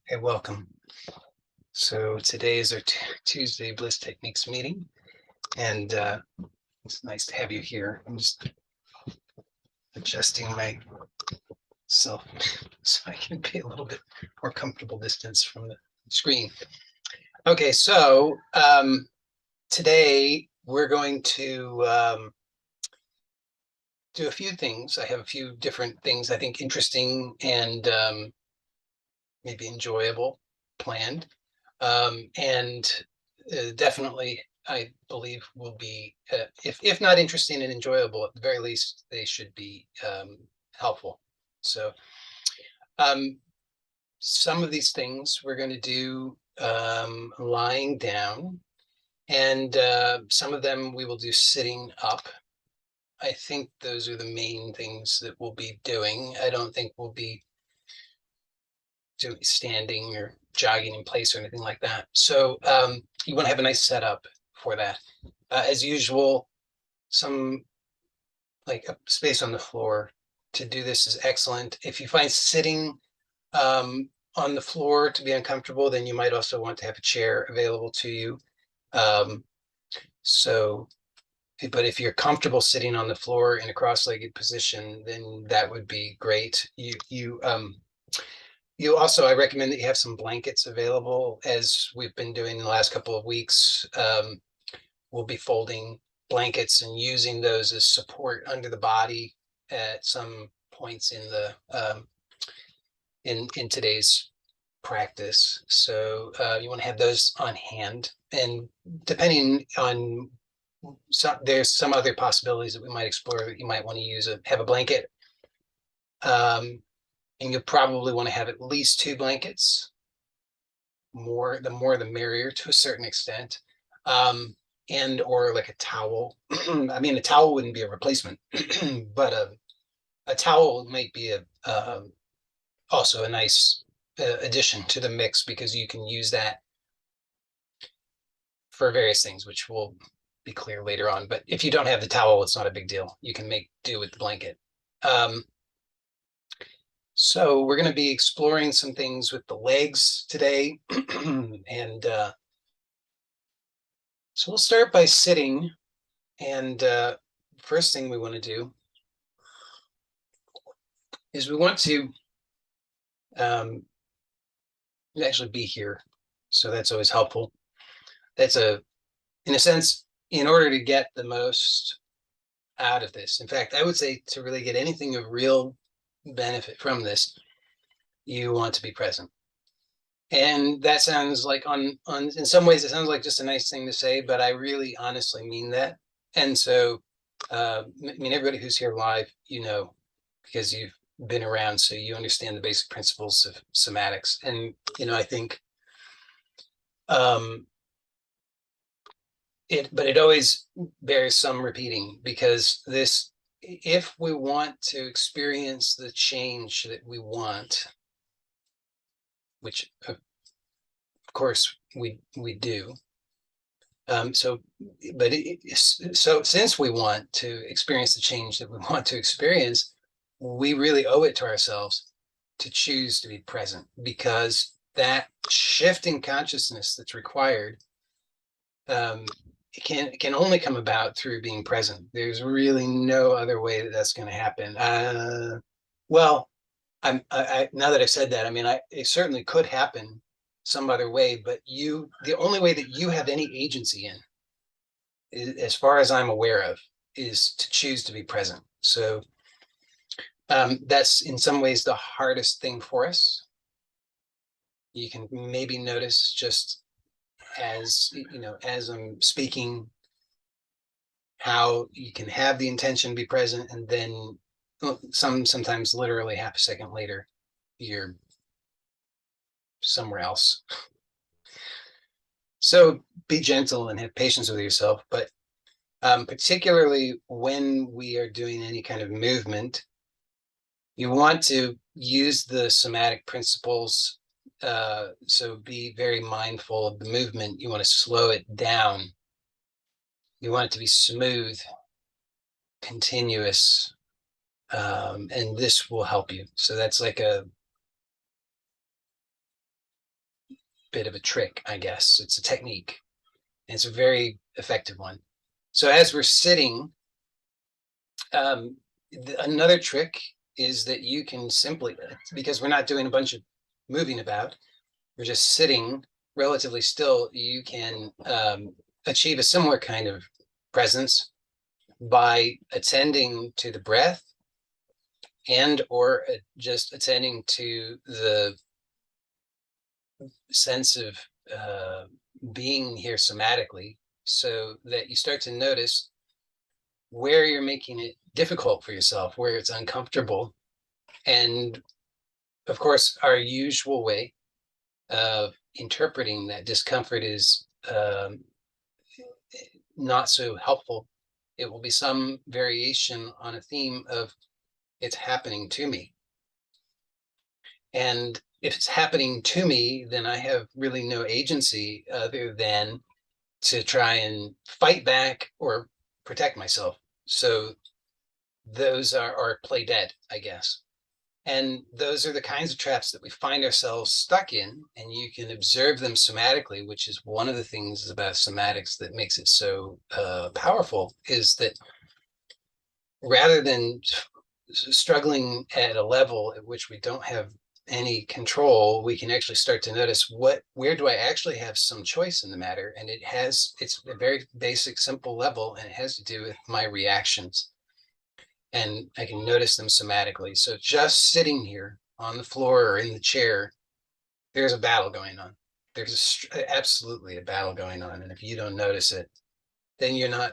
Okay, welcome. So today is our Tuesday Bliss Techniques meeting, and it's nice to have you here. I'm just adjusting myself so I can be a little bit more comfortable distance from the screen. Okay, so today we're going to do a few things. I have a few different things I think interesting and maybe enjoyable planned. And definitely, I believe will be, if not interesting and enjoyable, at the very least, they should be helpful. So some of these things we're going to do lying down, and some of them we will do sitting up. I think those are the main things that we'll be doing. I don't think we'll be doing standing or jogging in place or anything like that. So you want to have a nice setup for that. As usual, some like a space on the floor to do this is excellent. If you find sitting on the floor to be uncomfortable, then you might also want to have a chair available to you. But if you're comfortable sitting on the floor in a cross-legged position, then that would be great. You also, I recommend that you have some blankets available, as we've been doing the last couple of weeks. We'll be folding blankets and using those as support under the body at some points in the in today's practice. So you want to have those on hand, and depending on there's some other possibilities that we might explore. That you might want to have a blanket. And you'll probably want to have at least 2 blankets. The more the merrier to a certain extent. And or like a towel. I mean, a towel wouldn't be a replacement, but a towel might be also a nice addition to the mix, because you can use that for various things, which will be clear later on. But if you don't have the towel, it's not a big deal. You can make do with the blanket. So we're going to be exploring some things with the legs today. And so we'll start by sitting. And first thing we want to do is we want to actually be here. So that's always helpful. In a sense, in order to get the most out of this. In fact, I would say to really get anything of real benefit from this, you want to be present. And that sounds like in some ways it sounds like just a nice thing to say, but I really honestly mean that. And so I mean, everybody who's here live, because you've been around, so you understand the basic principles of somatics. And I think it always bears some repeating, because if we want to experience the change that we want, which of course we do. So since we want to experience the change that we want to experience, we really owe it to ourselves to choose to be present, because that shift in consciousness that's required it can only come about through being present. There's really no other way that that's going to happen. Well, now that I've said that, I mean, it certainly could happen some other way, but the only way that you have any agency in, as far as I'm aware of, is to choose to be present. So that's in some ways the hardest thing for us. You can maybe notice, just as I'm speaking, how you can have the intention to be present, and then sometimes literally half a second later, you're somewhere else. So be gentle and have patience with yourself. But particularly when we are doing any kind of movement, you want to use the somatic principles. So be very mindful of the movement. You want to slow it down. You want it to be smooth, continuous, and this will help you. So that's like bit of a trick, I guess. It's a technique. And it's a very effective one. So as we're sitting, another trick is that you can simply, because we're not doing a bunch of moving about, we're just sitting relatively still, you can achieve a similar kind of presence by attending to the breath and or just attending to the sense of being here somatically, so that you start to notice where you're making it difficult for yourself, where it's uncomfortable. And of course, our usual way of interpreting that discomfort is not so helpful. It will be some variation on a theme of it's happening to me. And if it's happening to me, then I have really no agency other than to try and fight back or protect myself. So those are play dead, I guess. And those are the kinds of traps that we find ourselves stuck in, and you can observe them somatically, which is one of the things about somatics that makes it so powerful, is that rather than struggling at a level at which we don't have any control, we can actually start to notice where do I actually have some choice in the matter. And it's a very basic, simple level, and it has to do with my reactions. And I can notice them somatically. So just sitting here on the floor or in the chair, there's a battle going on. There's absolutely a battle going on. And if you don't notice it, then you're not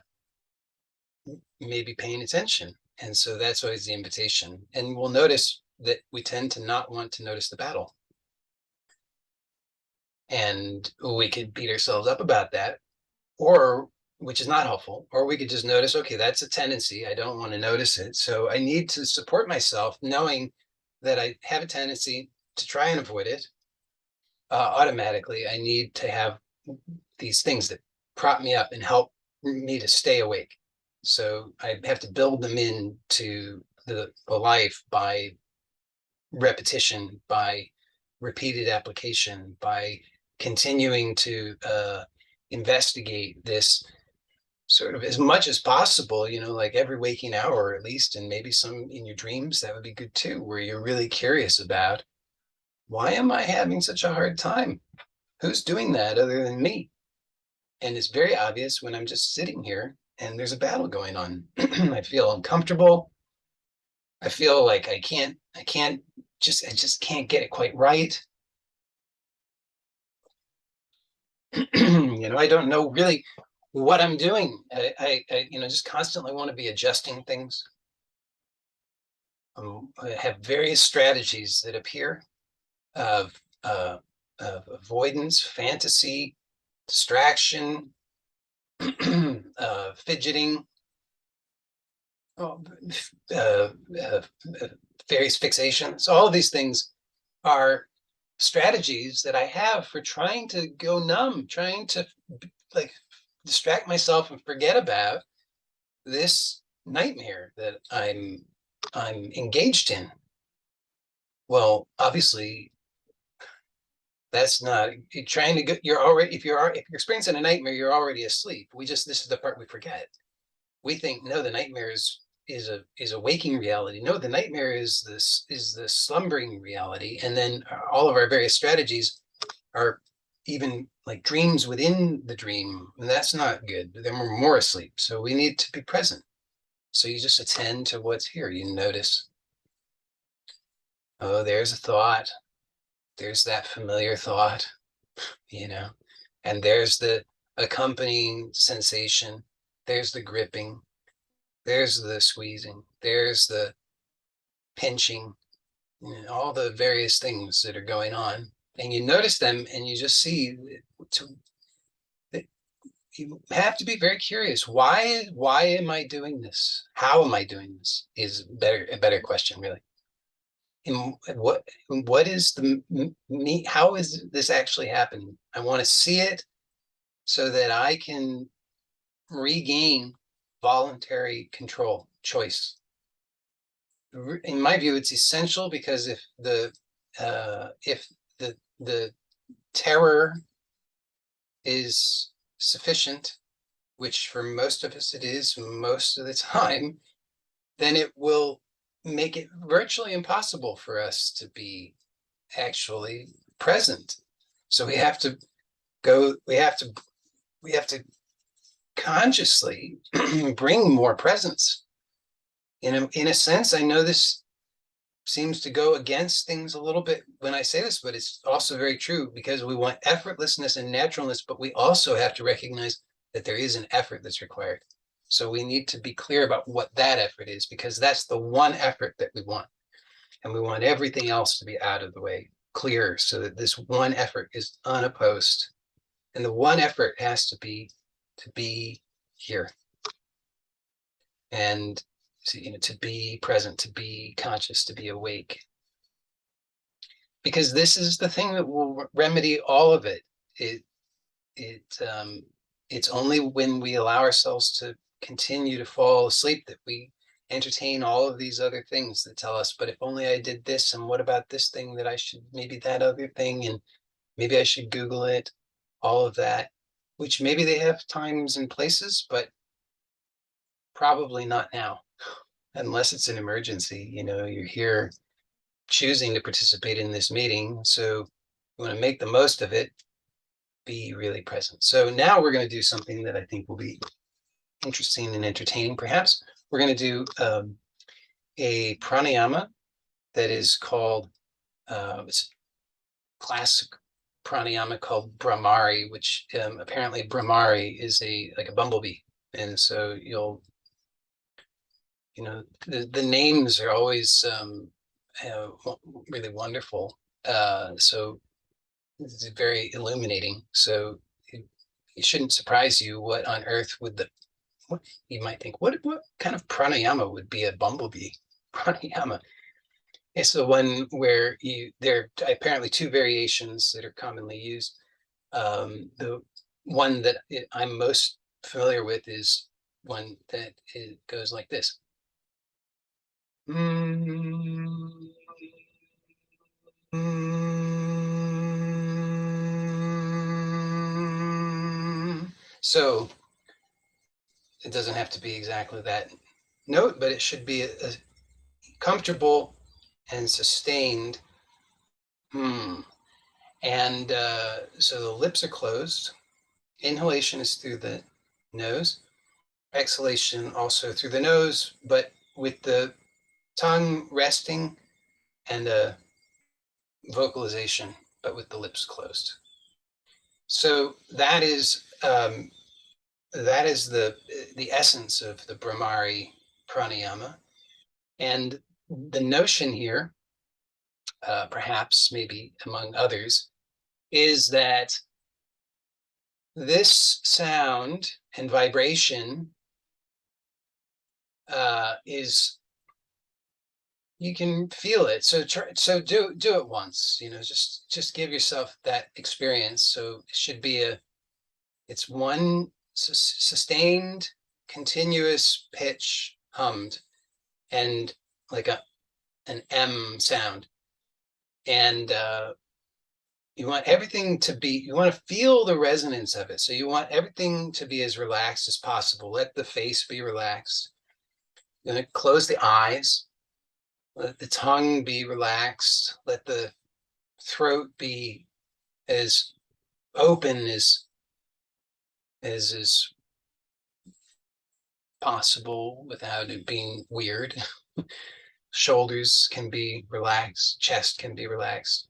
maybe paying attention. And so that's always the invitation. And we'll notice that we tend to not want to notice the battle. And we could beat ourselves up about that, or which is not helpful, or we could just notice, okay, that's a tendency. I don't want to notice it. So I need to support myself, knowing that I have a tendency to try and avoid it. Automatically, I need to have these things that prop me up and help me to stay awake. So I have to build them into the life by repetition, by repeated application, by continuing to investigate this sort of as much as possible, like every waking hour at least, and maybe some in your dreams. That would be good too, where you're really curious about, why am I having such a hard time? Who's doing that other than me? And it's very obvious when I'm just sitting here and there's a battle going on. I feel uncomfortable. I feel like I just can't get it quite right. I don't know really what I'm doing. I just constantly want to be adjusting things. I have various strategies that appear of avoidance, fantasy, distraction, fidgeting, various fixations. All of these things are strategies that I have for trying to go numb, trying to like distract myself and forget about this nightmare that I'm engaged in. Well, obviously, that's not you're trying to go. You're already if you're experiencing a nightmare, you're already asleep. This is the part we forget. We think, no, the nightmare is a waking reality. No, the nightmare is the slumbering reality. And then all of our various strategies are even like dreams within the dream, and that's not good. Then we're more asleep. So we need to be present. So you just attend to what's here. You notice, oh, there's a thought. There's that familiar thought, and there's the accompanying sensation. There's the gripping. There's the squeezing. There's the pinching. All the various things that are going on. And you notice them, and you just see that you have to be very curious. Why am I doing this? How am I doing this? Is a better question, really. And what is the me? How is this actually happening? I want to see it so that I can regain voluntary control, choice. In my view, it's essential, because if the terror is sufficient, which for most of us it is most of the time, then it will make it virtually impossible for us to be actually present. So we have to go, we have to consciously bring more presence. In a sense, I know this seems to go against things a little bit when I say this, but it's also very true, because we want effortlessness and naturalness, but we also have to recognize that there is an effort that's required. So we need to be clear about what that effort is, because that's the one effort that we want. And we want everything else to be out of the way, clear, so that this one effort is unopposed. And the one effort has to be here. And to be present, to be conscious, to be awake. Because this is the thing that will remedy all of it. It's only when we allow ourselves to continue to fall asleep that we entertain all of these other things that tell us, but if only I did this, and what about this thing that I should, maybe that other thing, and maybe I should Google it, all of that, which maybe they have times and places, but probably not now, unless it's an emergency. You're here choosing to participate in this meeting, so you want to make the most of it, be really present. So now we're going to do something that I think will be interesting and entertaining, perhaps. We're going to do a pranayama that is called, it's a classic pranayama called Bhramari, which apparently Bhramari is like a bumblebee. And so the names are always really wonderful. So it's very illuminating. So it shouldn't surprise you what on earth would what you might think, what kind of pranayama would be a bumblebee pranayama? It's the one where there are apparently two variations that are commonly used. The one that I'm most familiar with is one that goes like this. So it doesn't have to be exactly that note, but it should be a comfortable and sustained And so the lips are closed. Inhalation is through the nose. Exhalation also through the nose, but with the tongue resting, and a vocalization, but with the lips closed. So that is the essence of the Bhramari pranayama. And the notion here, perhaps maybe among others, is that this sound and vibration is, you can feel it. So do it once. Just give yourself that experience. So it should be it's one sustained, continuous pitch hummed, and like an M sound, and you want everything to be, you want to feel the resonance of it. So you want everything to be as relaxed as possible. Let the face be relaxed. You're going to close the eyes. Let the tongue be relaxed. Let the throat be as open as is possible without it being weird. Shoulders can be relaxed. Chest can be relaxed,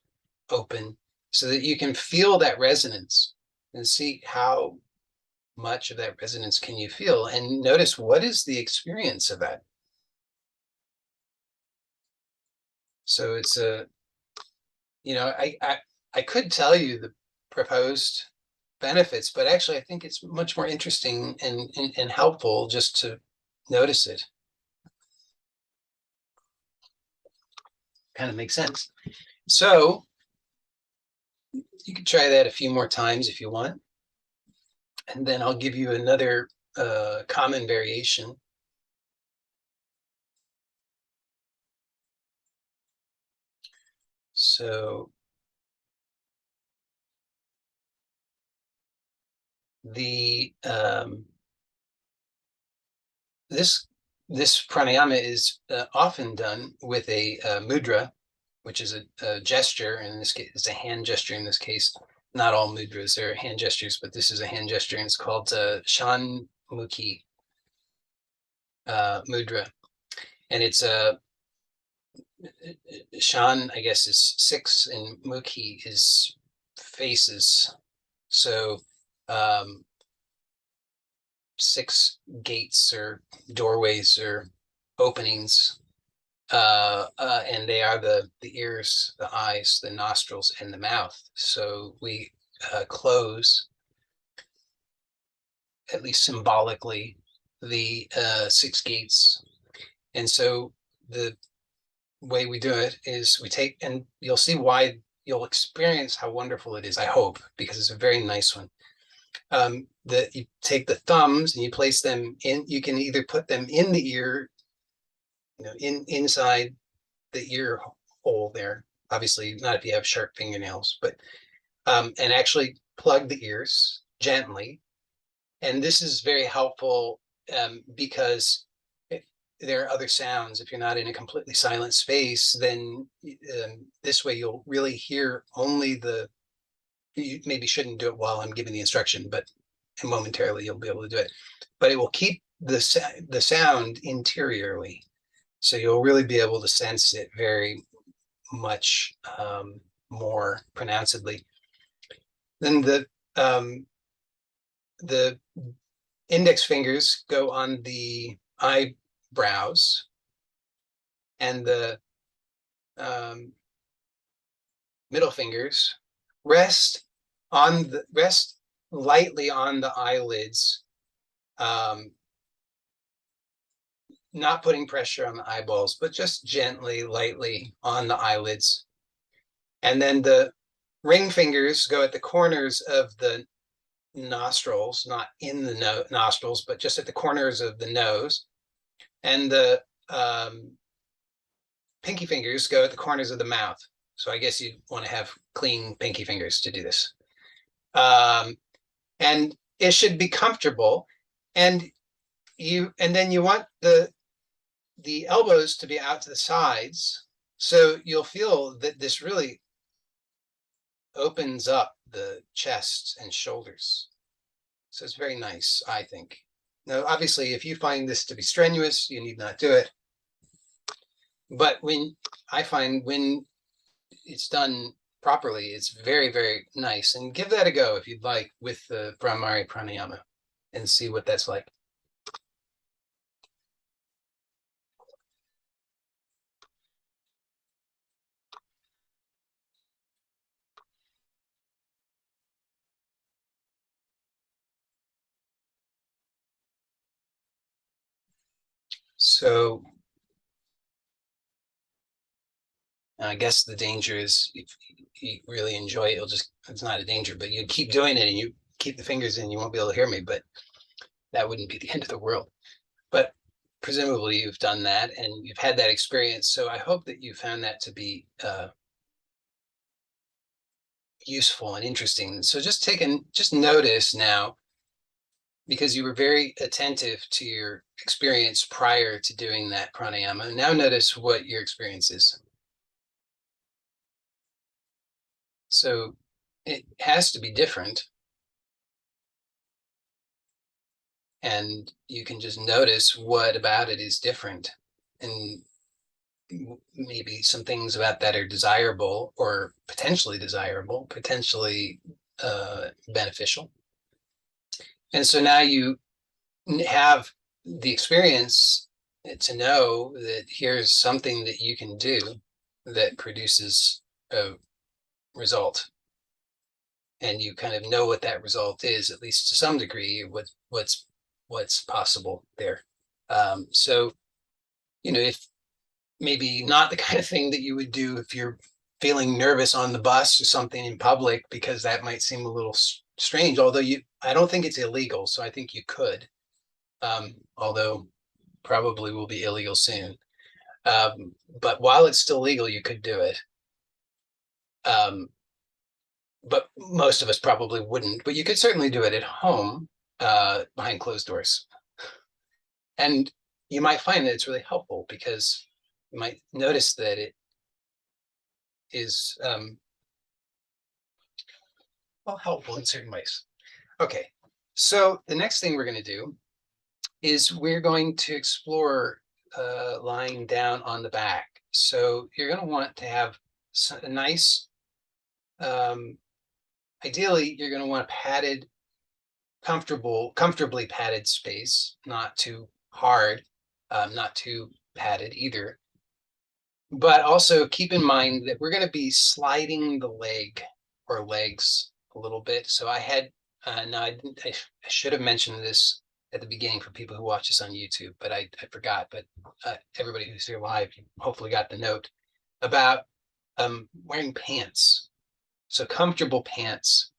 open, so that you can feel that resonance and see how much of that resonance can you feel, and notice what is the experience of that. So it's I could tell you the proposed benefits, but actually I think it's much more interesting and helpful just to notice it. Kind of makes sense. So you could try that a few more times if you want. And then I'll give you another common variation. So the this pranayama is often done with a mudra, which is a gesture. In this case, it's a hand gesture. In this case, not all mudras are hand gestures, but this is a hand gesture, and it's called Shanmukhi mudra, and it's a Shan, I guess, is 6, and Mukhi is faces. So 6 gates or doorways or openings, and they are the ears, the eyes, the nostrils, and the mouth. So we close, at least symbolically, the 6 gates. And so the way we do it is we take, and you'll see why, you'll experience how wonderful it is, I hope, because it's a very nice one. You take the thumbs and you place them in, you can either put them in the ear, inside the ear hole there, obviously not if you have sharp fingernails, but and actually plug the ears gently. And this is very helpful because there are other sounds. If you're not in a completely silent space, then this way you'll really hear only you maybe shouldn't do it while I'm giving the instruction, but momentarily you'll be able to do it. But it will keep the sound interiorly. So you'll really be able to sense it very much more pronouncedly. Then the index fingers go on the eyebrows, and the middle fingers rest lightly on the eyelids, not putting pressure on the eyeballs, but just gently, lightly on the eyelids. And then the ring fingers go at the corners of the nostrils, not in the nostrils, but just at the corners of the nose. And the pinky fingers go at the corners of the mouth. So I guess you want to have clean pinky fingers to do this. And it should be comfortable. And then you want the elbows to be out to the sides. So you'll feel that this really opens up the chest and shoulders. So it's very nice, I think. Now, obviously, if you find this to be strenuous, you need not do it. But I find when it's done properly, it's very, very nice. And give that a go if you'd like with the Bhramari pranayama and see what that's like. So I guess the danger is if you really enjoy it, it's not a danger, but you keep doing it and you keep the fingers in, you won't be able to hear me, but that wouldn't be the end of the world. But presumably you've done that and you've had that experience. So I hope that you found that to be useful and interesting. So just notice now, because you were very attentive to your experience prior to doing that pranayama. Now notice what your experience is. So it has to be different. And you can just notice what about it is different. And maybe some things about that are desirable or potentially desirable, potentially beneficial. And so now you have the experience to know that here's something that you can do that produces a result. And you kind of know what that result is, at least to some degree, what's possible there. So, if maybe not the kind of thing that you would do if you're feeling nervous on the bus or something in public, because that might seem a little strange, although I don't think it's illegal. So I think you could, although probably will be illegal soon. But while it's still legal, you could do it. but most of us probably wouldn't. But you could certainly do it at home behind closed doors. And you might find that it's really helpful because you might notice that it is well, helpful in certain ways. Okay, so the next thing we're going to do is we're going to explore lying down on the back. So you're going to want to have a nice, ideally, you're going to want a padded, comfortably padded space, not too hard, not too padded either. But also keep in mind that we're going to be sliding the leg or legs a little bit. So I had, no, I should have mentioned this at the beginning for people who watch this on YouTube, but I forgot. But everybody who's here live hopefully got the note about wearing pants. So comfortable pants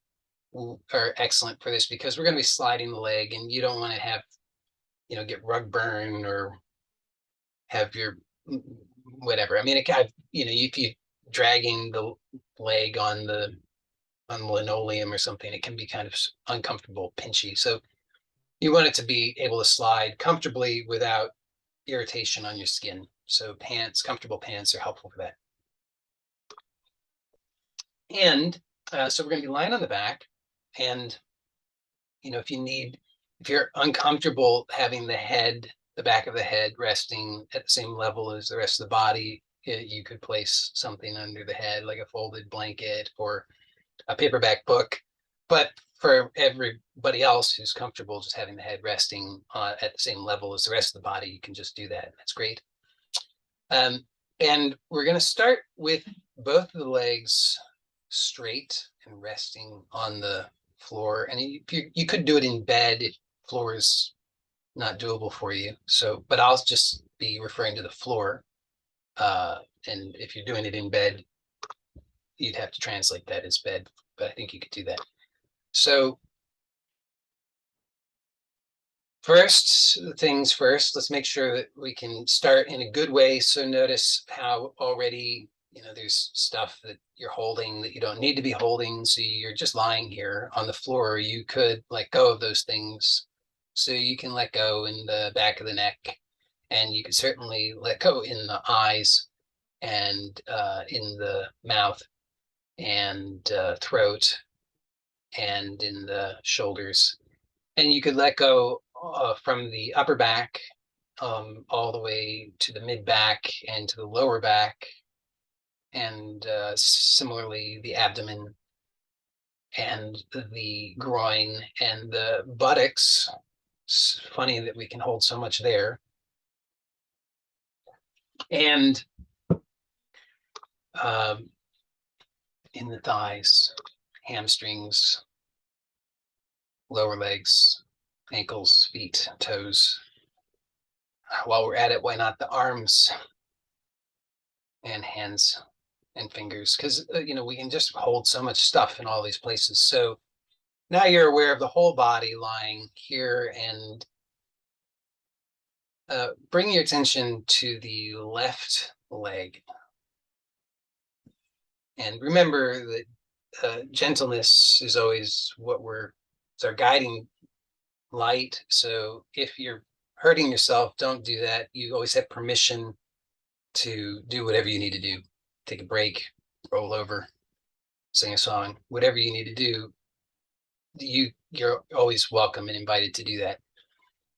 are excellent for this because we're going to be sliding the leg, and you don't want to have, get rug burn or have your whatever. I mean, if you dragging the leg on the linoleum or something, it can be kind of uncomfortable, pinchy. So you want it to be able to slide comfortably without irritation on your skin. So comfortable pants are helpful for that. And so we're going to be lying on the back, and if you're uncomfortable having the back of the head resting at the same level as the rest of the body, you could place something under the head, like a folded blanket or a paperback book. But for everybody else who's comfortable just having the head resting at the same level as the rest of the body, you can just do that. That's great. And we're going to start with both of the legs straight and resting on the floor. And you could do it in bed if floor is not doable for you. So, but I'll just be referring to the floor. And if you're doing it in bed, you'd have to translate that as bed, but I think you could do that. So first things first, let's make sure that we can start in a good way. So notice how already, there's stuff that you're holding that you don't need to be holding. So you're just lying here on the floor. You could let go of those things. So you can let go in the back of the neck, and you can certainly let go in the eyes and in the mouth and throat and in the shoulders. And you could let go from the upper back all the way to the mid back and to the lower back, and similarly the abdomen and the groin and the buttocks. It's funny that we can hold so much there. And in the thighs, hamstrings, lower legs, ankles, feet, toes. While we're at it, why not the arms and hands and fingers? Because we can just hold so much stuff in all these places. So now you're aware of the whole body lying here, and bring your attention to the left leg. And remember that gentleness is always it's our guiding light. So if you're hurting yourself, don't do that. You always have permission to do whatever you need to do. Take a break, roll over, sing a song, whatever you need to do. You're always welcome and invited to do that.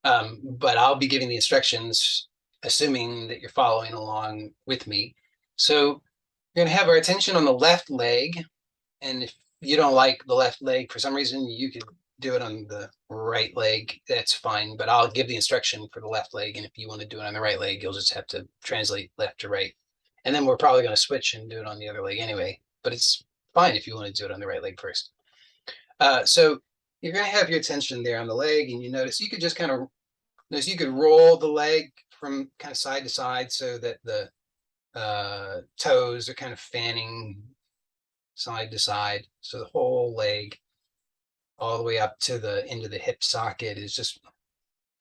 But I'll be giving the instructions, assuming that you're following along with me. So we're going to have our attention on the left leg. And if you don't like the left leg for some reason, you could do it on the right leg. That's fine. But I'll give the instruction for the left leg. And if you want to do it on the right leg, you'll just have to translate left to right. And then we're probably going to switch and do it on the other leg anyway. But it's fine if you want to do it on the right leg first. So you're going to have your attention there on the leg, and you notice you could just you could roll the leg from kind of side to side so that the toes are kind of fanning side to side. So the whole leg all the way up to the end of the hip socket is just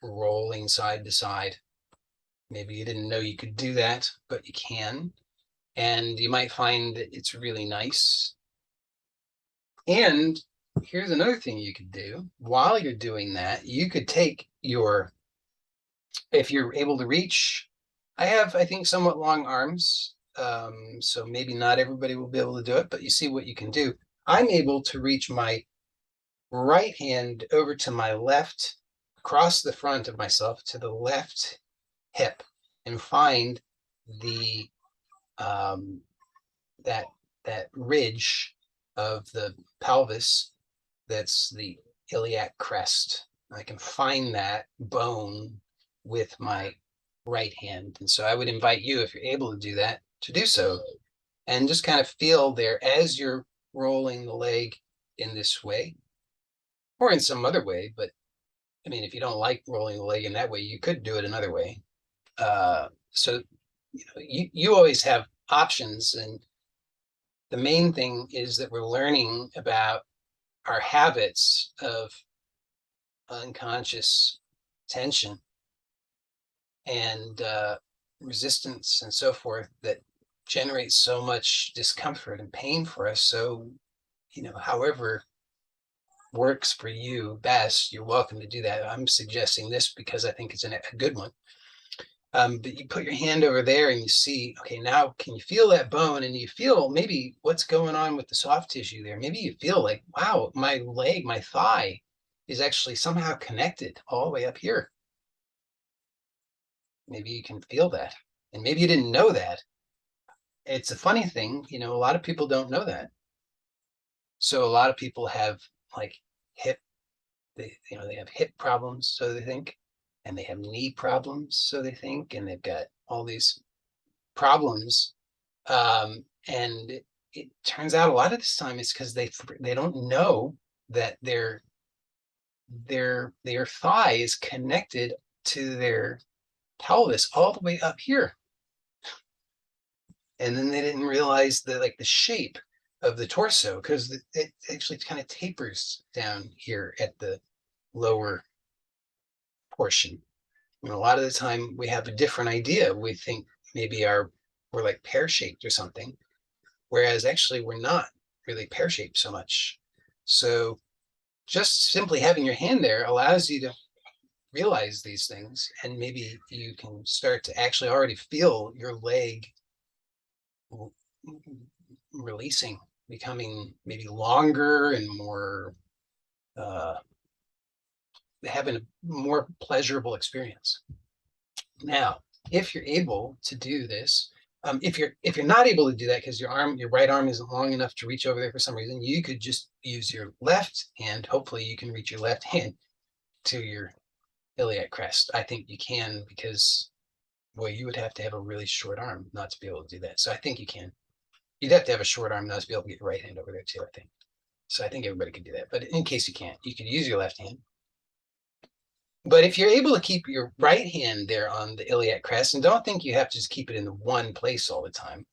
rolling side to side. Maybe you didn't know you could do that, but you can. And you might find that it's really nice. And here's another thing you could do while you're doing that. You could take your, if you're able to reach, I have, I think, somewhat long arms. So maybe not everybody will be able to do it, but you see what you can do. I'm able to reach my right hand over to my left, across the front of myself to the left hip, and find the that ridge of the pelvis that's the iliac crest. I can find that bone with my right hand. And so I would invite you, if you're able to do that, to do so, and just kind of feel there as you're rolling the leg in this way or in some other way. But I mean, if you don't like rolling the leg in that way, you could do it another way. So you always have options, and the main thing is that we're learning about our habits of unconscious tension and resistance and so forth that generates so much discomfort and pain for us. So, however works for you best, you're welcome to do that. I'm suggesting this because I think it's a good one. But you put your hand over there and you see, okay, now can you feel that bone? And you feel maybe what's going on with the soft tissue there. Maybe you feel like, wow, my leg, my thigh is actually somehow connected all the way up here. Maybe you can feel that. And maybe you didn't know that. It's a funny thing, a lot of people don't know that. So a lot of people have like hip, they have hip problems, so they think, and they have knee problems, so they think, and they've got all these problems. And it turns out a lot of this time it's because they don't know that their thigh is connected to their pelvis all the way up here. And then they didn't realize the shape of the torso, because it actually kind of tapers down here at the lower portion. A lot of the time we have a different idea. We think maybe we're like pear-shaped or something, whereas actually we're not really pear-shaped so much. So just simply having your hand there allows you to realize these things, and maybe you can start to actually already feel your leg releasing, becoming maybe longer and more, having a more pleasurable experience. Now, if you're able to do this, if you're not able to do that because your right arm isn't long enough to reach over there for some reason, you could just use your left hand. Hopefully you can reach your left hand to your iliac crest. I think you can, because, well, you would have to have a really short arm not to be able to do that. So I think you can. You'd have to have a short arm not to be able to get your right hand over there too, I think. So I think everybody could do that. But in case you can't, you could use your left hand. But if you're able to keep your right hand there on the iliac crest, and don't think you have to just keep it in the one place all the time.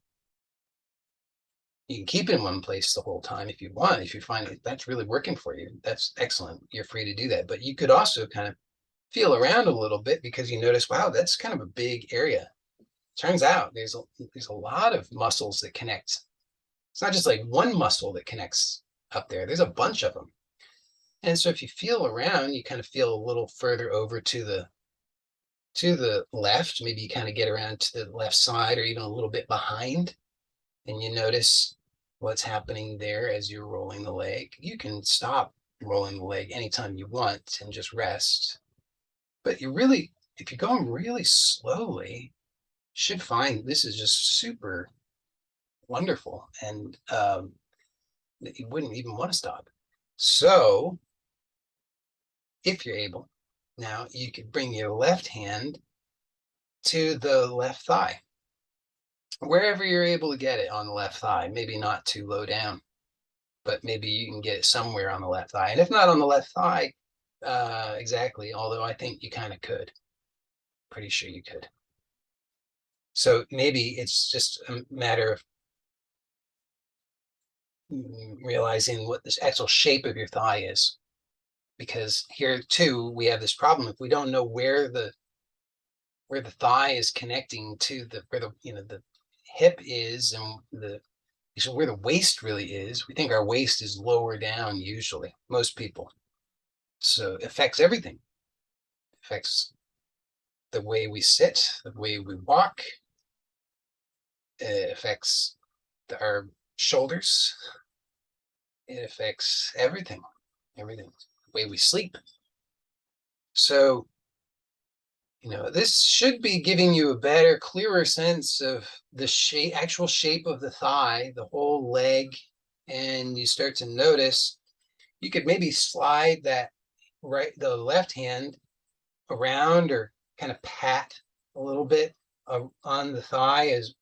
You can keep it in one place the whole time if you want. If you find that's really working for you, that's excellent. You're free to do that. But you could also kind of feel around a little bit, because you notice, wow, that's kind of a big area. Turns out there's a lot of muscles that connect. It's not just like one muscle that connects up there. There's a bunch of them. And so if you feel around, you kind of feel a little further over to the left. Maybe you kind of get around to the left side, or even a little bit behind, and you notice what's happening there as you're rolling the leg. You can stop rolling the leg anytime you want and just rest. But if you're going really slowly, you should find this is just super wonderful, and that you wouldn't even want to stop. So if you're able, now you could bring your left hand to the left thigh, wherever you're able to get it on the left thigh. Maybe not too low down, but maybe you can get it somewhere on the left thigh. And if not on the left thigh exactly, although I think you kind of could, pretty sure you could. So maybe it's just a matter of realizing what this actual shape of your thigh is, because here too we have this problem. If we don't know where the thigh is connecting to where the hip is, and actually where the waist really is. We think our waist is lower down usually, most people. So it affects everything. It affects the way we sit, the way we walk. It affects our shoulders. It affects everything, everything, the way we sleep. So, this should be giving you a better, clearer sense of the actual shape of the thigh, the whole leg, and you start to notice. You could maybe slide the left hand around, or kind of pat a little bit on the thigh, as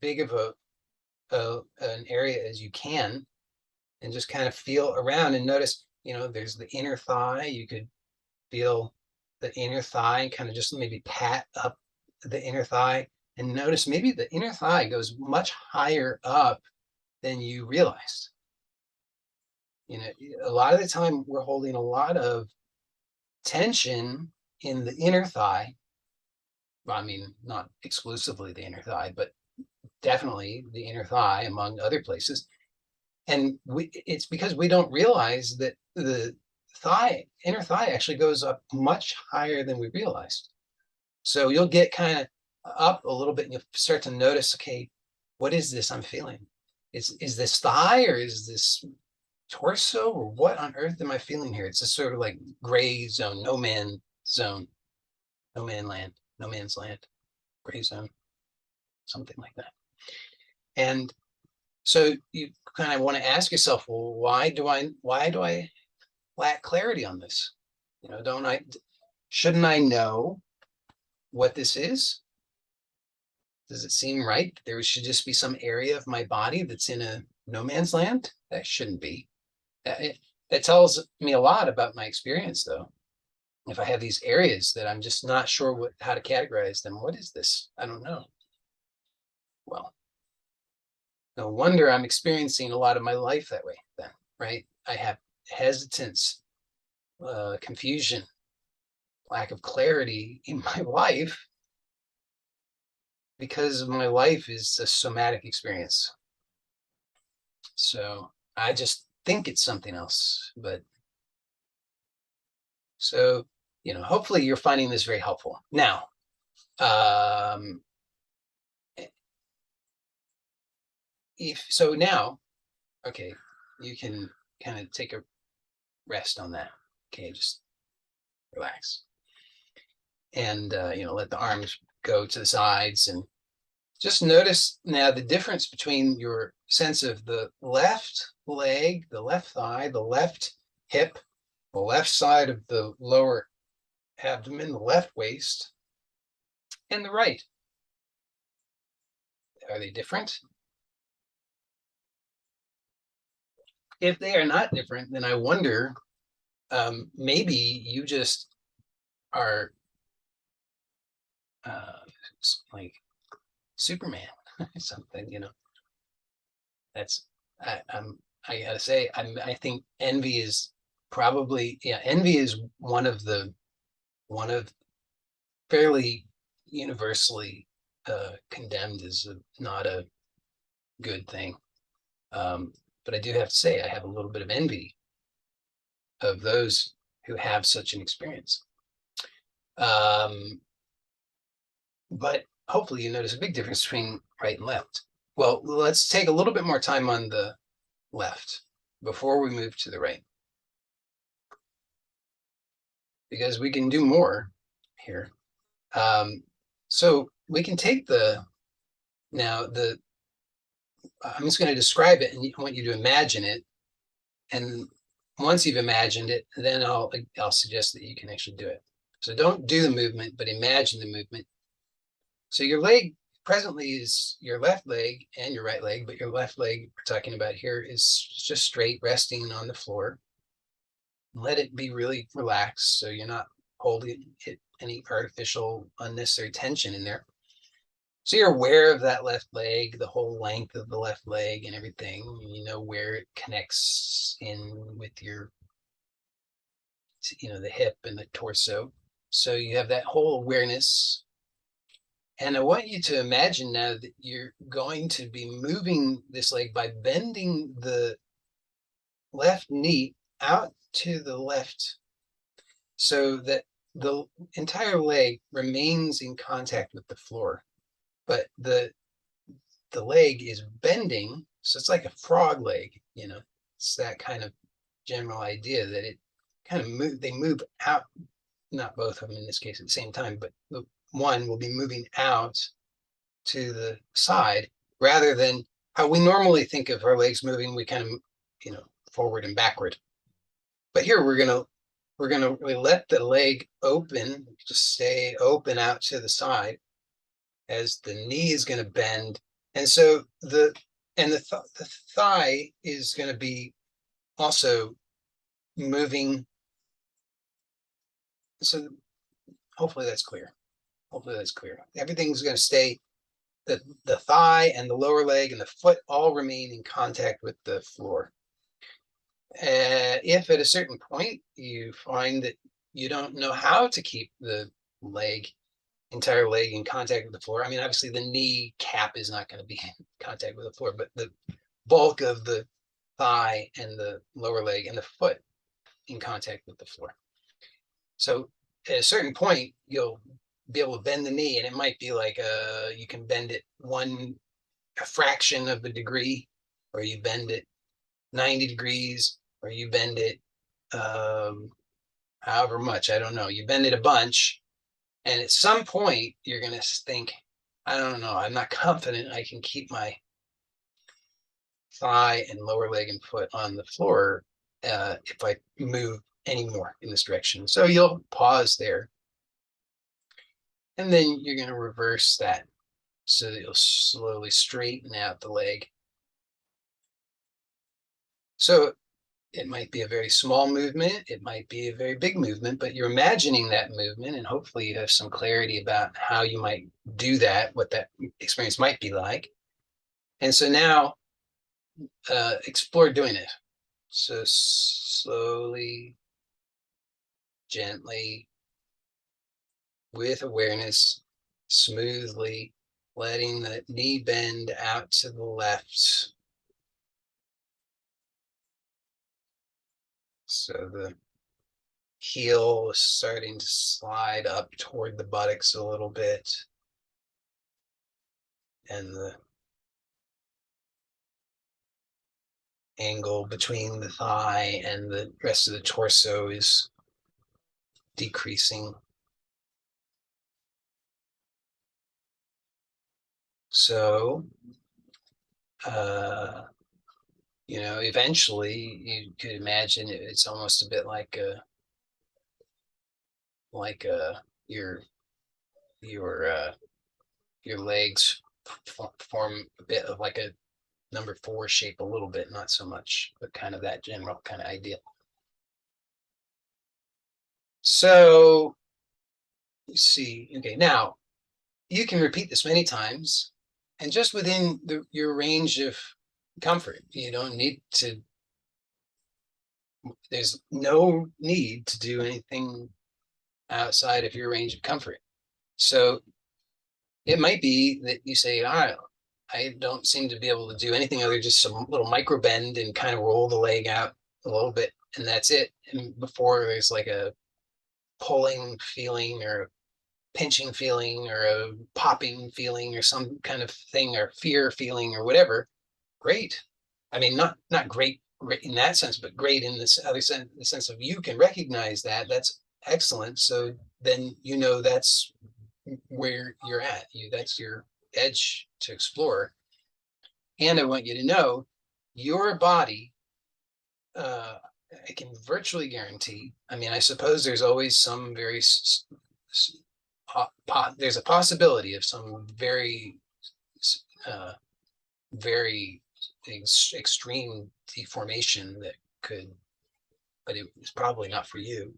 big of an area as you can, and just kind of feel around and notice, there's the inner thigh. You could feel the inner thigh and kind of just maybe pat up the inner thigh, and notice maybe the inner thigh goes much higher up than you realized. A lot of the time we're holding a lot of tension in the inner thigh. Well, I mean, not exclusively the inner thigh, but definitely the inner thigh, among other places. And it's because we don't realize that the inner thigh actually goes up much higher than we realized. So you'll get kind of up a little bit and you'll start to notice, okay, what is this I'm feeling? Is this thigh, or is this torso, or what on earth am I feeling here? It's a sort of like gray zone, no man zone, no man land, no man's land, gray zone, something like that. And so you kind of want to ask yourself, well, why do I lack clarity on this? Shouldn't I know what this is? Does it seem right? There should just be some area of my body that's in a no man's land? That shouldn't be. That tells me a lot about my experience, though. If I have these areas that I'm just not sure how to categorize them, what is this? I don't know. Well, no wonder I'm experiencing a lot of my life that way then, right? I have hesitance, confusion, lack of clarity in my life, because my life is a somatic experience. So I just think it's something else. But so, hopefully you're finding this very helpful. Now, okay, you can kind of take a rest on that. Okay, just relax. And, let the arms go to the sides, and just notice now the difference between your sense of the left leg, the left thigh, the left hip, the left side of the lower abdomen, the left waist, and the right. Are they different? If they are not different, then I wonder, maybe you just are like Superman or something. That's I gotta say, I think envy is probably, envy is one of fairly universally condemned as not a good thing. But I do have to say, I have a little bit of envy of those who have such an experience. But hopefully you notice a big difference between right and left. Well, let's take a little bit more time on the left before we move to the right, because we can do more here. So we can take I'm just going to describe it, and I want you to imagine it. And once you've imagined it, then I'll suggest that you can actually do it. So don't do the movement, but imagine the movement. So your leg presently is your left leg and your right leg, but your left leg we're talking about here is just straight, resting on the floor. Let it be really relaxed, so you're not holding any artificial, unnecessary tension in there. So you're aware of that left leg, the whole length of the left leg and everything. You know where it connects in with your, the hip and the torso. So you have that whole awareness. And I want you to imagine now that you're going to be moving this leg by bending the left knee out to the left so that the entire leg remains in contact with the floor, but the leg is bending, so it's like a frog leg, you know. It's that kind of general idea that it kind of they move out, not both of them in this case at the same time, but the one will be moving out to the side rather than how we normally think of our legs moving. We kind of, you know, forward and backward. But here we let the leg open, just stay open out to the side as the knee is going to bend. And so the thigh is going to be also moving. So hopefully that's clear. Hopefully that's clear. Everything's going to stay, the thigh and the lower leg and the foot all remain in contact with the floor. If at a certain point you find that you don't know how to keep the entire leg in contact with the floor, I mean, obviously the knee cap is not going to be in contact with the floor, but the bulk of the thigh and the lower leg and the foot in contact with the floor. So at a certain point, you'll be able to bend the knee, and it might be like you can bend it a fraction of a degree, or you bend it 90 degrees, or you bend it however much, I don't know. You bend it a bunch, and at some point you're going to think, I don't know, I'm not confident I can keep my thigh and lower leg and foot on the floor if I move any more in this direction. So you'll pause there, and then you're going to reverse that so that you'll slowly straighten out the leg. So it might be a very small movement, it might be a very big movement, but you're imagining that movement, and hopefully you have some clarity about how you might do that, what that experience might be like. And so now explore doing it. So slowly, gently, with awareness, smoothly, letting the knee bend out to the left. So the heel is starting to slide up toward the buttocks a little bit. And the angle between the thigh and the rest of the torso is decreasing. So, you know, eventually you could imagine it's almost a bit like your legs form a bit of like a number 4 shape, a little bit, not so much, but kind of that general kind of idea. So you see, okay, now you can repeat this many times and just within your range of comfort. You don't need to, there's no need to do anything outside of your range of comfort. So it might be that you say, I don't seem to be able to do anything other just some little micro bend and kind of roll the leg out a little bit, and that's it. And before there's like a pulling feeling or a pinching feeling or a popping feeling or some kind of thing or fear feeling or whatever, great. I mean, not great in that sense, but great in this other sense, the sense of you can recognize that. That's excellent. So then you know that's where you're at. That's your edge to explore. And I want you to know your body, I can virtually guarantee, I mean, I suppose there's always some there's a possibility of some very very extreme deformation that could, but it's probably not for you.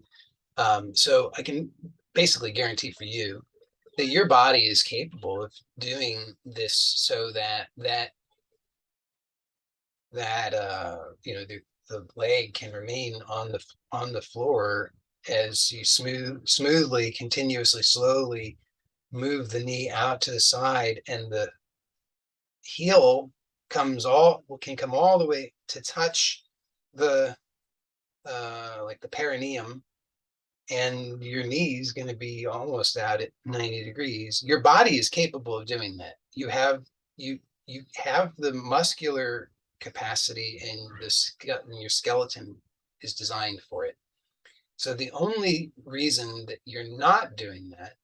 So I can basically guarantee for you that your body is capable of doing this so that you know, the leg can remain on the floor as you smoothly, continuously, slowly move the knee out to the side, and the heel can come all the way to touch the like the perineum, and your knee is going to be almost out at 90 degrees. Your body is capable of doing that. You have the muscular capacity, and your skeleton is designed for it. So the only reason that you're not doing that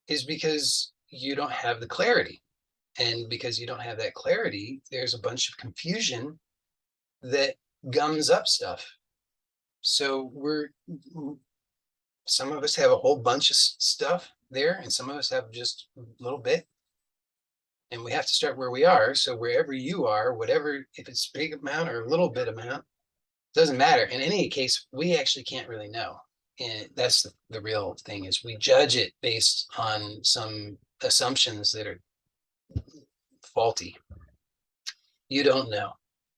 is because you don't have the clarity. And because you don't have that clarity, there's a bunch of confusion that gums up stuff. So some of us have a whole bunch of stuff there, and some of us have just a little bit. And we have to start where we are. So wherever you are, whatever, if it's big amount or a little bit amount, doesn't matter. In any case, we actually can't really know. And that's the real thing, is we judge it based on some assumptions that are faulty. You don't know.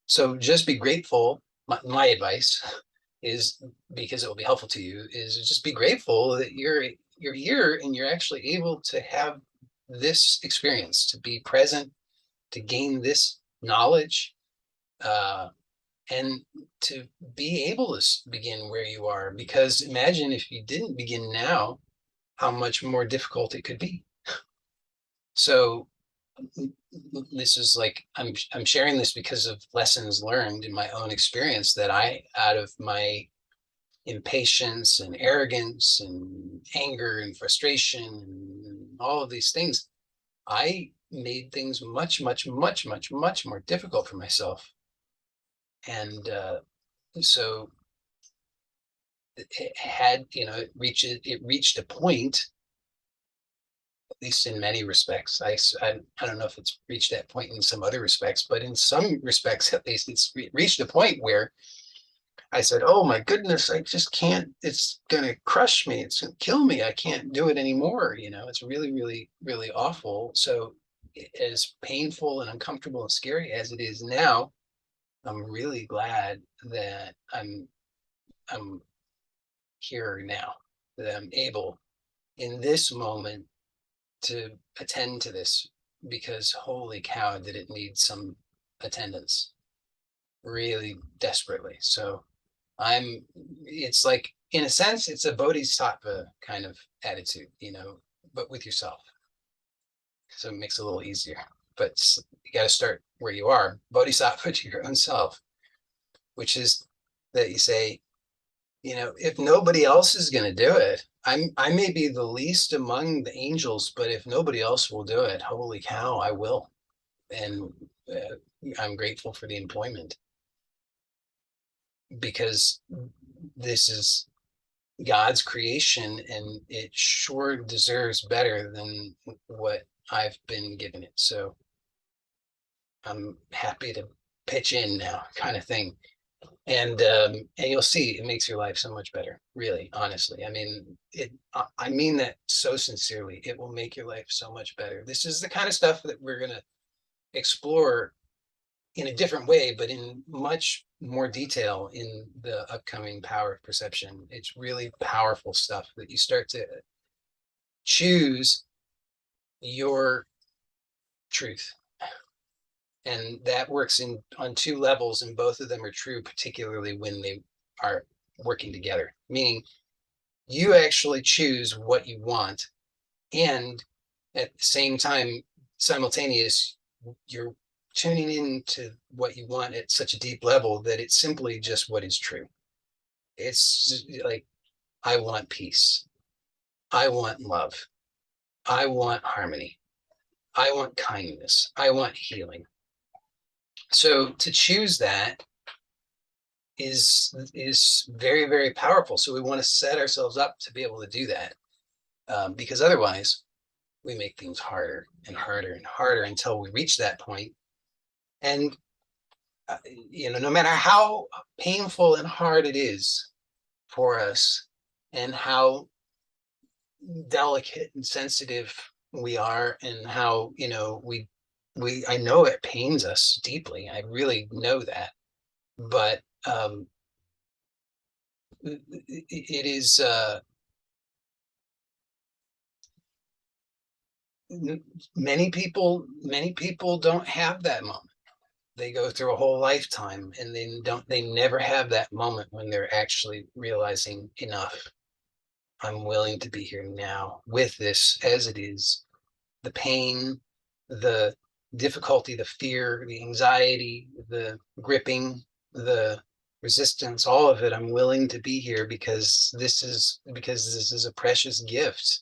So just be grateful. My advice is, because it will be helpful to you, is just be grateful that you're here and you're actually able to have this experience, to be present, to gain this knowledge, and to be able to begin where you are. Because imagine if you didn't begin now, how much more difficult it could be. So this is like, I'm sharing this because of lessons learned in my own experience, that out of my impatience and arrogance and anger and frustration and all of these things, I made things much, much, much, much, much more difficult for myself. And so it reached a point, at least in many respects. I don't know if it's reached that point in some other respects, but in some respects, at least, it's reached a point where I said, oh my goodness, I just can't, it's going to crush me. It's going to kill me. I can't do it anymore. It's really, really, really awful. So as painful and uncomfortable and scary as it is now, I'm really glad that I'm here now, that I'm able in this moment to attend to this, because holy cow, did it need some attendance, really desperately. So it's like, in a sense, it's a bodhisattva kind of attitude, but with yourself. So it makes it a little easier, but you got to start where you are, bodhisattva to your own self, which is that you say, if nobody else is going to do it, I may be the least among the angels, but if nobody else will do it, holy cow, I will. And I'm grateful for the employment, because this is God's creation, and it sure deserves better than what I've been given it. So I'm happy to pitch in now, kind of thing. And you'll see, it makes your life so much better, really, honestly. I mean that so sincerely. It will make your life so much better. This is the kind of stuff that we're going to explore in a different way, but in much more detail in the upcoming Power of Perception. It's really powerful stuff that you start to choose your truth. And that works on two levels, and both of them are true, particularly when they are working together, meaning you actually choose what you want, and at the same time, simultaneous, you're tuning into what you want at such a deep level that it's simply just what is true. It's like, I want peace. I want love. I want harmony. I want kindness. I want healing. So to choose that is very, very powerful. So we want to set ourselves up to be able to do that, because otherwise we make things harder and harder and harder until we reach that point. And no matter how painful and hard it is for us, and how delicate and sensitive we are, and how I know it pains us deeply. I really know that, but it is many people don't have that moment. They go through a whole lifetime and they never have that moment when they're actually realizing, enough. I'm willing to be here now with this as it is. The pain, the difficulty, the fear, the anxiety, the gripping, the resistance, all of it. I'm willing to be here because this is a precious gift.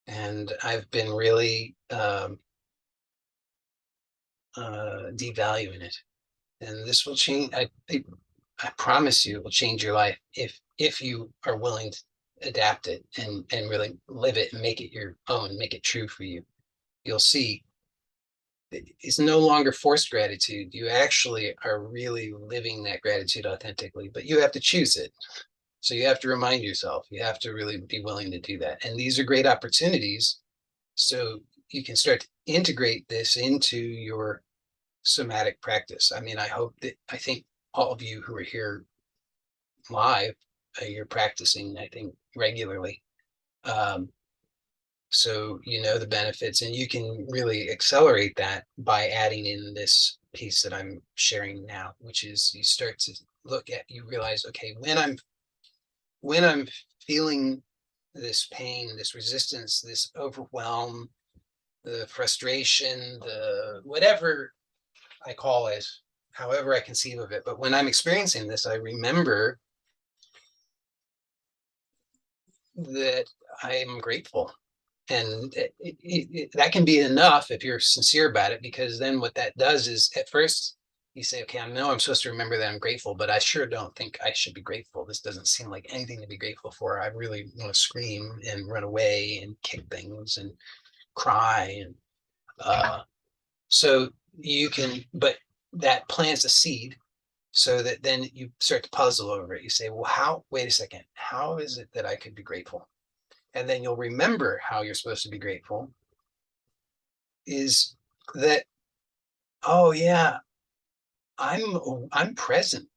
And I've been really devaluing it. And this will change. I promise you, it will change your life if you are willing to adapt it and really live it and make it your own, make it true for you. You'll see it's no longer forced gratitude. You actually are really living that gratitude authentically, but you have to choose it. So you have to remind yourself, you have to really be willing to do that. And these are great opportunities. So you can start to integrate this into your somatic practice. I mean, I think all of you who are here live, you're practicing, I think, regularly. So you know the benefits, and you can really accelerate that by adding in this piece that I'm sharing now, which is you start to you realize, okay, when I'm feeling this pain, this resistance, this overwhelm, the frustration, the whatever I call it, however I conceive of it. But when I'm experiencing this, I remember that I am grateful. And that can be enough if you're sincere about it, because then what that does is at first you say, okay, I know I'm supposed to remember that I'm grateful, but I sure don't think I should be grateful. This doesn't seem like anything to be grateful for. I really want to scream and run away and kick things and cry. And so you can, but that plants a seed so that then you start to puzzle over it. You say, well, wait a second, how is it that I could be grateful? And then you'll remember how you're supposed to be grateful is that, oh yeah, I'm present.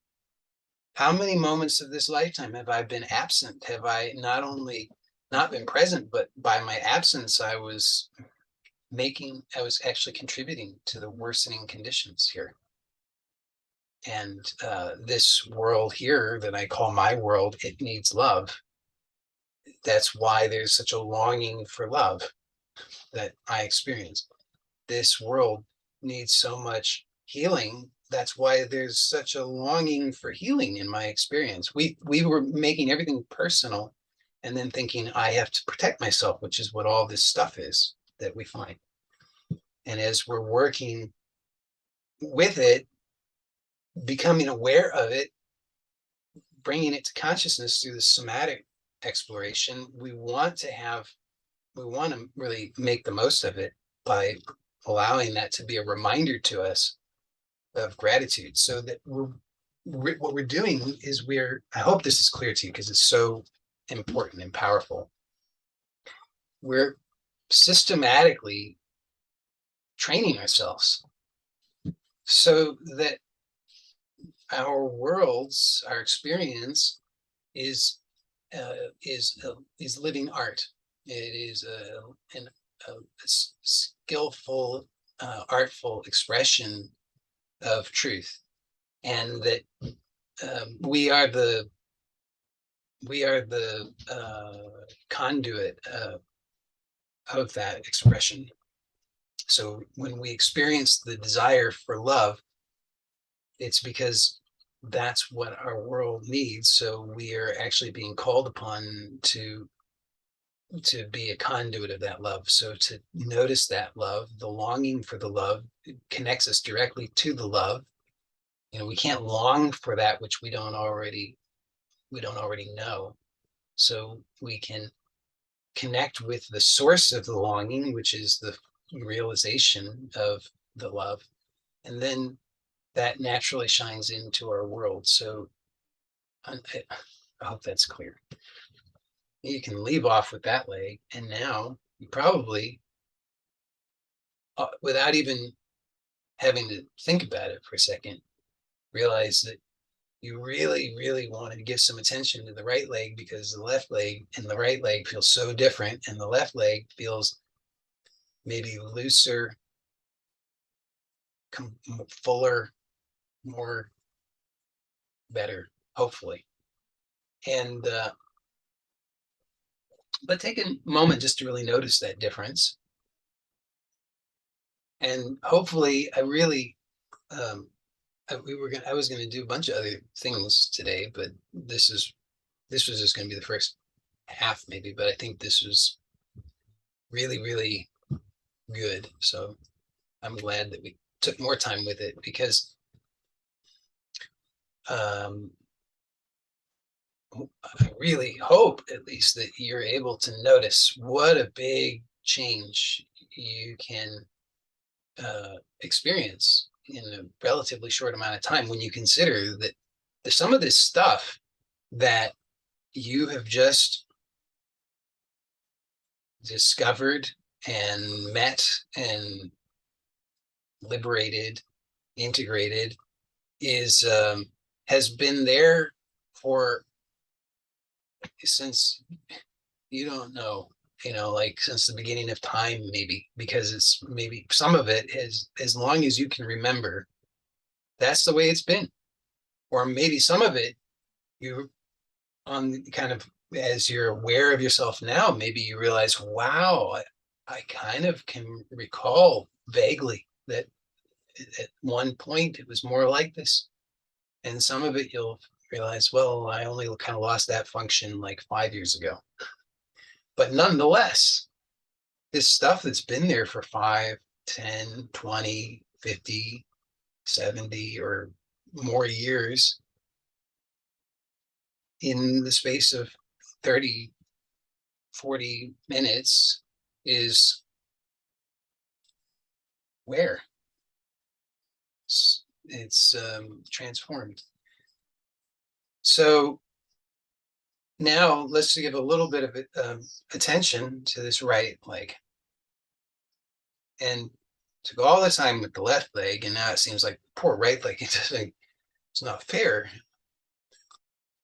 How many moments of this lifetime have I been absent? Have I not only not been present, but by my absence, I was actually contributing to the worsening conditions here. And this world here that I call my world, it needs love. That's why there's such a longing for love that I experience. This world needs so much healing. That's why there's such a longing for healing in my experience. We were making everything personal and then thinking I have to protect myself, which is what all this stuff is that we find. And as we're working with it, becoming aware of it, bringing it to consciousness through the somatic exploration, we want to really make the most of it by allowing that to be a reminder to us of gratitude. So that what we're doing is I hope this is clear to you because it's so important and powerful. We're systematically training ourselves so that our experience is living art. It is a skillful, artful expression of truth, and that we are the conduit of that expression. So when we experience the desire for love, it's because that's what our world needs. So we are actually being called upon to be a conduit of that love. So to notice that love, the longing for the love, it connects us directly to the love. You know, we can't long for that which we don't already know. So we can connect with the source of the longing, which is the realization of the love, and then that naturally shines into our world. So I hope that's clear. You can leave off with that leg, and now you probably, without even having to think about it for a second, realize that you really, really want to give some attention to the right leg, because the left leg and the right leg feel so different, and the left leg feels maybe looser, fuller, more better, hopefully. And but take a moment just to really notice that difference. And hopefully, I really I was gonna do a bunch of other things today, but this was just gonna be the first half maybe, but I think this was really, really good. So I'm glad that we took more time with it, because I really hope at least that you're able to notice what a big change you can experience in a relatively short amount of time, when you consider that there's some of this stuff that you have just discovered and met and liberated, integrated, is has been there for, since you don't know, like since the beginning of time, maybe, because it's maybe some of it is, as long as you can remember, that's the way it's been. Or maybe some of it, you on kind of, as you're aware of yourself now, maybe you realize, wow, I kind of can recall vaguely that at one point it was more like this. And some of it you'll realize, well, I only kind of lost that function like 5 years ago. But nonetheless, this stuff that's been there for 5, 10, 20, 50, 70 or more years, in the space of 30, 40 minutes, is where it's transformed. So now let's give a little bit of attention to this right leg. And took all the time with the left leg, and now it seems like poor right leg, it's not fair.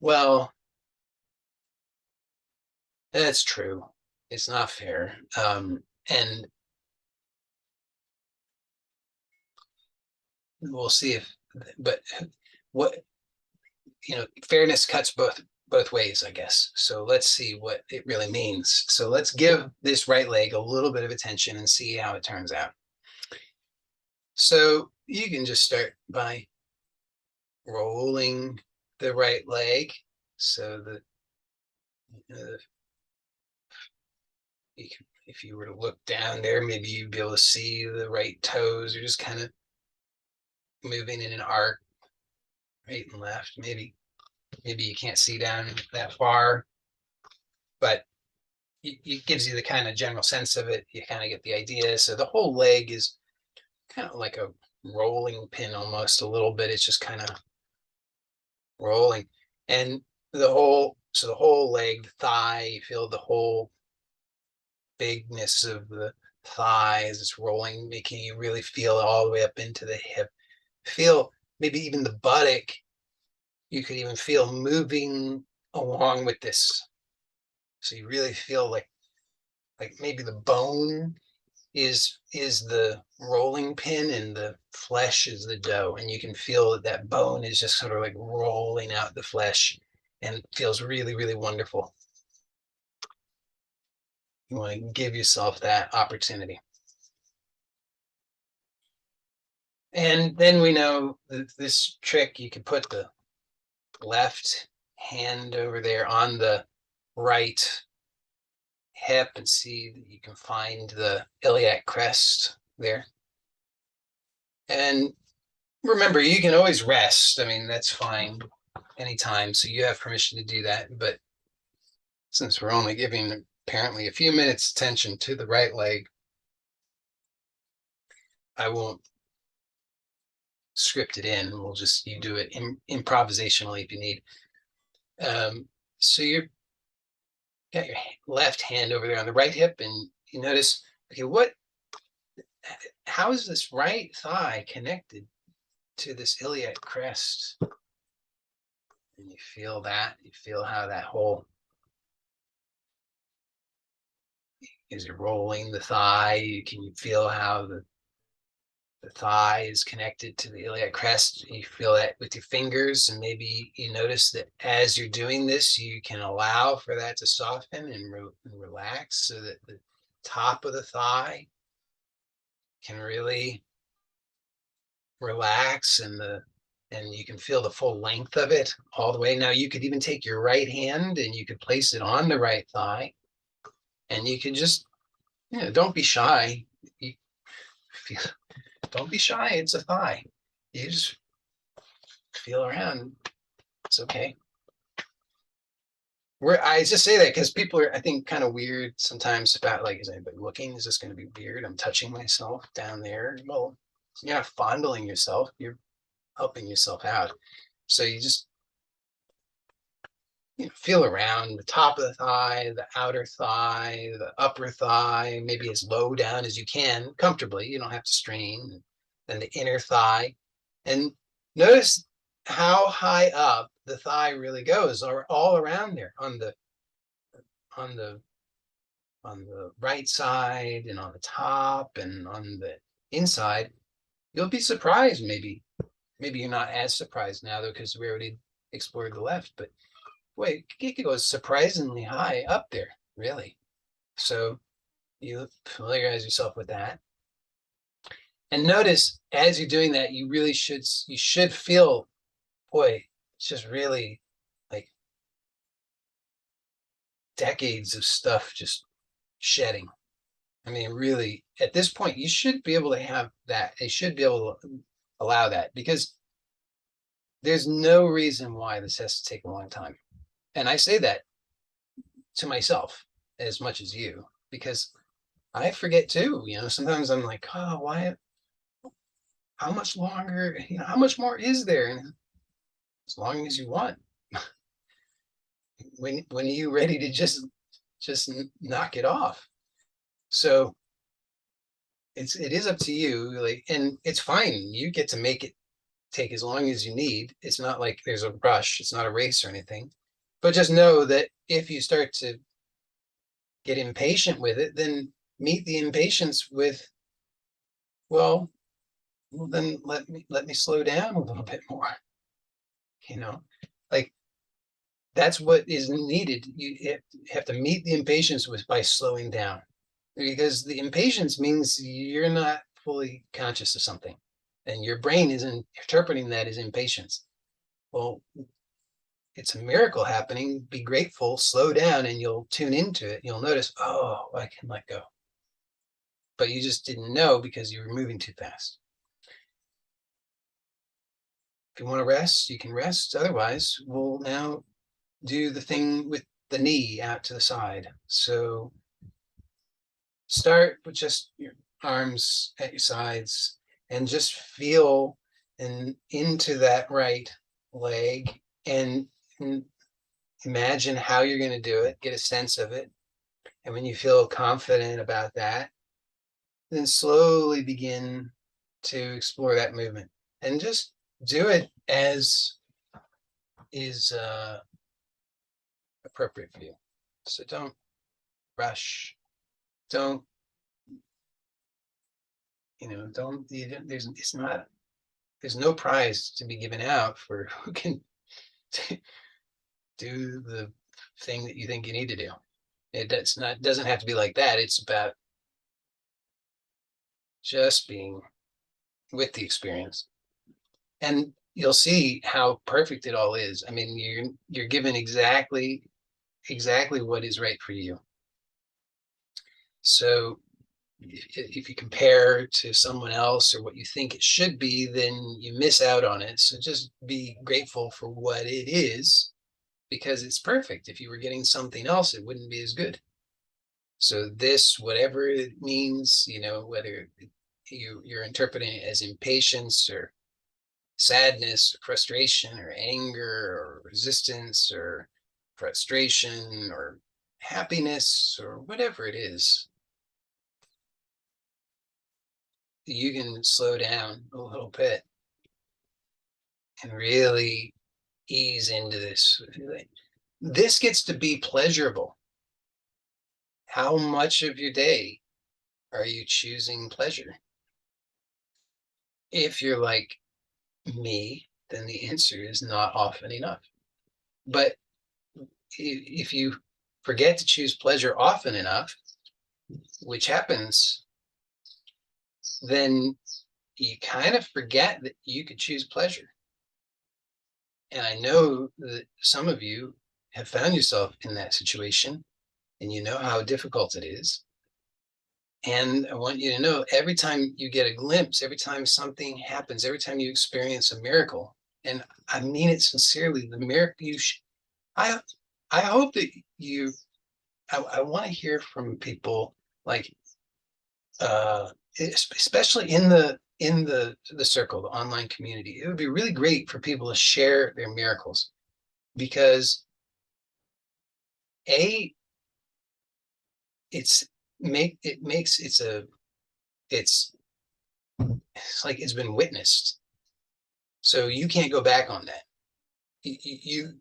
Well, that's true. It's not fair. And we'll see if, but what, fairness cuts both ways, I guess. So let's see what it really means. So let's give this right leg a little bit of attention and see how it turns out. So you can just start by rolling the right leg. So that if you were to look down there, maybe you'd be able to see the right toes. You're just kind of moving in an arc, right and left. Maybe you can't see down that far, but it gives you the kind of general sense of it. You kind of get the idea. So the whole leg is kind of like a rolling pin almost, a little bit. It's just kind of rolling. And the whole leg, the thigh, you feel the whole bigness of the thigh as it's rolling, making you really feel all the way up into the hip. Feel maybe even the buttock, you could even feel moving along with this. So you really feel like maybe the bone is the rolling pin and the flesh is the dough, and you can feel that that bone is just sort of like rolling out the flesh, and it feels really, really wonderful. You want to give yourself that opportunity. And then we know that this trick, you can put the left hand over there on the right hip and see that you can find the iliac crest there. And remember, you can always rest. I mean, that's fine anytime. So you have permission to do that. But since we're only giving apparently a few minutes attention to the right leg, I won't script it in. We'll just, you do it improvisationally if you need. So you're got your left hand over there on the right hip, and you notice, okay, how is this right thigh connected to this iliac crest? And you feel how that whole, as you're rolling the thigh, can you feel how the thigh is connected to the iliac crest? You feel that with your fingers, and maybe you notice that as you're doing this, you can allow for that to soften and relax, so that the top of the thigh can really relax, and you can feel the full length of it all the way. Now you could even take your right hand and you could place it on the right thigh, and you could just, don't be shy. You feel, don't be shy. It's a thigh. You just feel around. It's okay. I just say that because people are, I think, kind of weird sometimes about, like, is anybody looking? Is this going to be weird? I'm touching myself down there. Well, you're not fondling yourself. You're helping yourself out. So you just, feel around the top of the thigh, the outer thigh, the upper thigh, maybe as low down as you can comfortably. You don't have to strain. Then the inner thigh, and notice how high up the thigh really goes, or all around there on the on the on the right side and on the top and on the inside. You'll be surprised. Maybe you're not as surprised now, though, because we already explored the left, but boy, it goes surprisingly high up there, really. So you familiarize yourself with that. And notice as you're doing that, you should feel, boy, it's just really like decades of stuff just shedding. I mean, really, at this point, you should be able to have that. They should be able to allow that, because there's no reason why this has to take a long time. And I say that to myself as much as you, because I forget too. Sometimes I'm like, oh, why? How much longer? How much more is there? And as long as you want. When are you ready to just knock it off? So it is up to you, like, and it's fine. You get to make it take as long as you need. It's not like there's a rush. It's not a race or anything. But just know that if you start to get impatient with it, then meet the impatience with, well, then let me slow down a little bit more. Like, that's what is needed. You have to meet the impatience by slowing down, because the impatience means you're not fully conscious of something, and your brain isn't interpreting that as impatience. Well, it's a miracle happening. Be grateful, slow down, and you'll tune into it. You'll notice, oh, I can let go. But you just didn't know because you were moving too fast. If you want to rest, you can rest. Otherwise, we'll now do the thing with the knee out to the side. So start with just your arms at your sides, and just feel into that right leg, and imagine how you're going to do it. Get a sense of it. And when you feel confident about that, then slowly begin to explore that movement, and just do it as is appropriate for you. So don't rush. Don't, there's no prize to be given out for who can do the thing that you think you need to do. It doesn't have to be like that. It's about just being with the experience, and you'll see how perfect it all is. I mean, you're given exactly what is right for you. So if you compare to someone else or what you think it should be, then you miss out on it. So just be grateful for what it is, because it's perfect. If you were getting something else, it wouldn't be as good. So this, whatever it means, whether you're interpreting it as impatience or sadness or frustration or anger or resistance or frustration or happiness or whatever it is, you can slow down a little bit and really ease into this. This gets to be pleasurable. how much of your day are you choosing pleasure? If you're like me, then the answer is not often enough. But if you forget to choose pleasure often enough, which happens, then you kind of forget that you could choose pleasure. And I know that some of you have found yourself in that situation, and you know how difficult it is. And I want you to know, every time you get a glimpse, every time something happens, every time you experience a miracle, and I mean it sincerely, the miracle I I hope that I want to hear from people, like especially in the circle, the online community. It would be really great for people to share their miracles, because a it's make it makes it's it's like it's been witnessed, so you can't go back on that. You're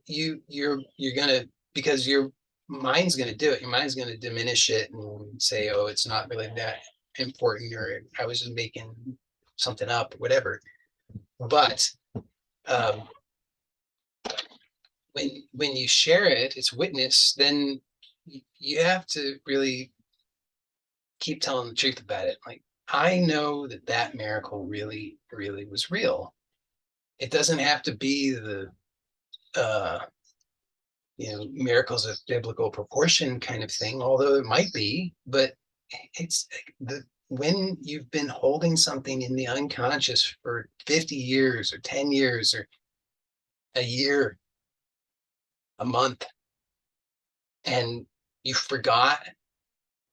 gonna, because your mind's gonna do it. Your mind's gonna diminish it and say, oh, it's not really that important, or I was just making something up, or whatever. But um, when you share it, it's witnessed, then you have to really keep telling the truth about it. Like, I know that that miracle really, really was real. It doesn't have to be the uh, miracles of biblical proportion kind of thing, although it might be. But it's the when you've been holding something in the unconscious for 50 years or 10 years or a year, a month, and you forgot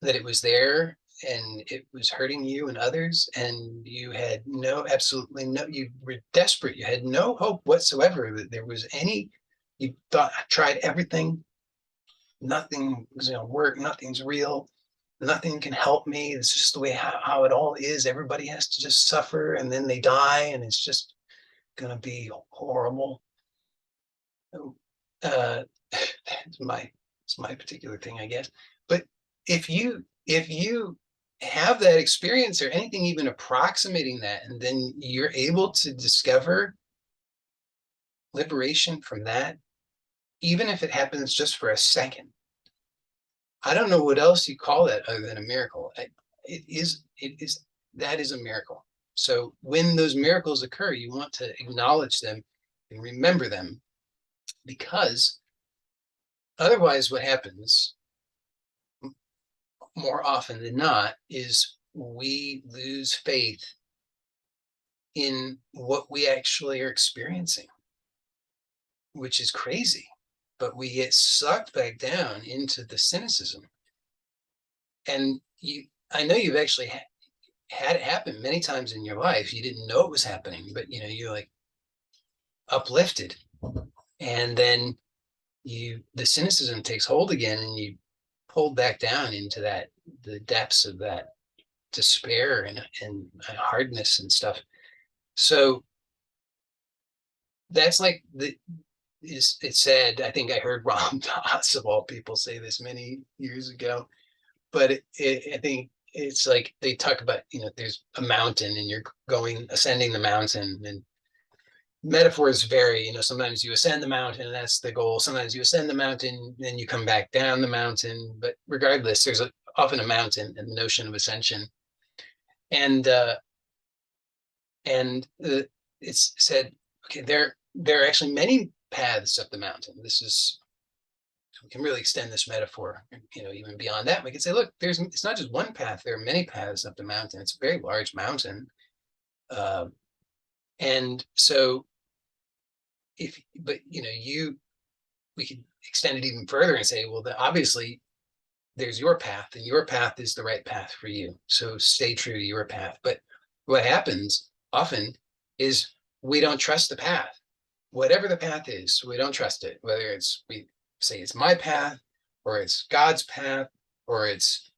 that it was there, and it was hurting you and others, and you had absolutely no, you were desperate, you had no hope whatsoever that there was any, you thought, I tried everything, nothing was going to work, nothing's real, nothing can help me, it's just the way how it all is, everybody has to just suffer and then they die and it's just going to be horrible. uh it's my particular thing, I guess. But if you have that experience or anything even approximating that, and then you're able to discover liberation from that, even if it happens just for a second, I don't know what else you call that other than a miracle. It is that is a miracle. So when those miracles occur, you want to acknowledge them and remember them, because otherwise what happens more often than not is we lose faith in what we actually are experiencing, which is crazy. But we get sucked back down into the cynicism. And I know you've actually had it happen many times in your life. You didn't know it was happening, but you're like uplifted, and then the cynicism takes hold again, and you pulled back down into the depths of that despair and hardness and stuff. So that's like it's said, I think I heard Ram Dass of all people say this many years ago, but I think it's like they talk about, there's a mountain and you're ascending the mountain, and metaphors vary. Sometimes you ascend the mountain and that's the goal. Sometimes you ascend the mountain, then you come back down the mountain. But regardless, there's often a mountain and the notion of ascension. And it's said, okay, there are actually many paths up the mountain. We can really extend this metaphor, even beyond that. We can say, look, it's not just one path. There are many paths up the mountain. It's a very large mountain. And so we could extend it even further and say, well, obviously there's your path, and your path is the right path for you. So stay true to your path. But what happens often is we don't trust the path. Whatever the path is, we don't trust it. Whether we say it's my path, or it's God's path, or it's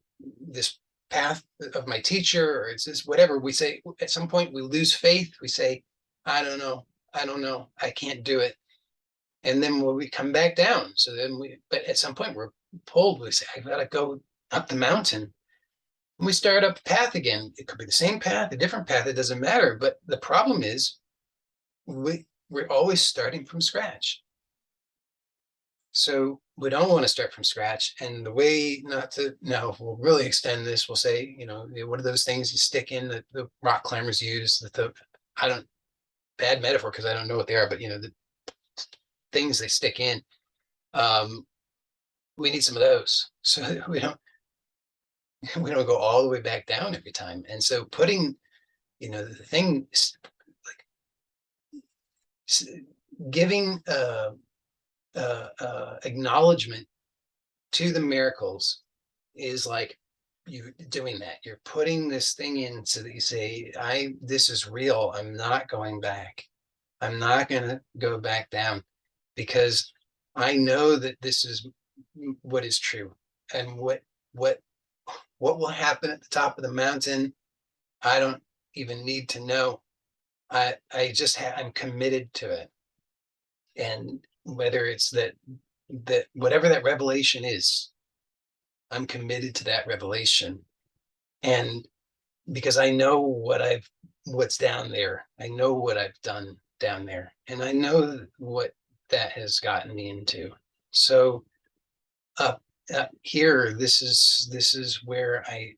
this path of my teacher, or it's this whatever. We say at some point we lose faith. We say, I don't know, I can't do it. And then we come back down. So then but at some point we're pulled. We say, I gotta go up the mountain. And we start up the path again. It could be the same path, a different path, it doesn't matter. But the problem is we're always starting from scratch. So we don't want to start from scratch. And the way not to, now we'll really extend this, we'll say, what are those things you stick in that the rock climbers use, I don't, bad metaphor because I don't know what they are, but the things they stick in. We need some of those so that we don't go all the way back down every time. And so putting, the thing, like giving acknowledgement to the miracles is like you doing that. You're putting this thing in so that you say, this is real. I'm not going back. I'm not going to go back down because I know that this is what is true. And what will happen at the top of the mountain, I don't even need to know. I just I'm committed to it. And whether it's that whatever that revelation is, I'm committed to that revelation. And because I know what's down there, I know what I've done down there, and I know what that has gotten me into. So up here, this is where I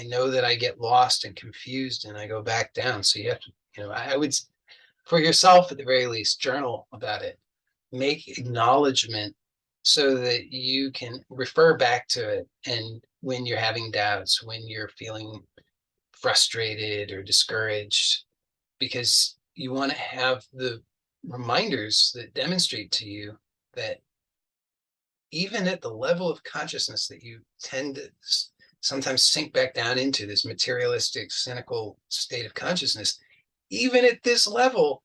know that I get lost and confused and I go back down. So you have to, I would, for yourself at the very least, journal about it, make acknowledgement so that you can refer back to it. And when you're having doubts, when you're feeling frustrated or discouraged, because you want to have the reminders that demonstrate to you that even at the level of consciousness that you tend to sometimes sink back down into, this materialistic, cynical state of consciousness, even at this level,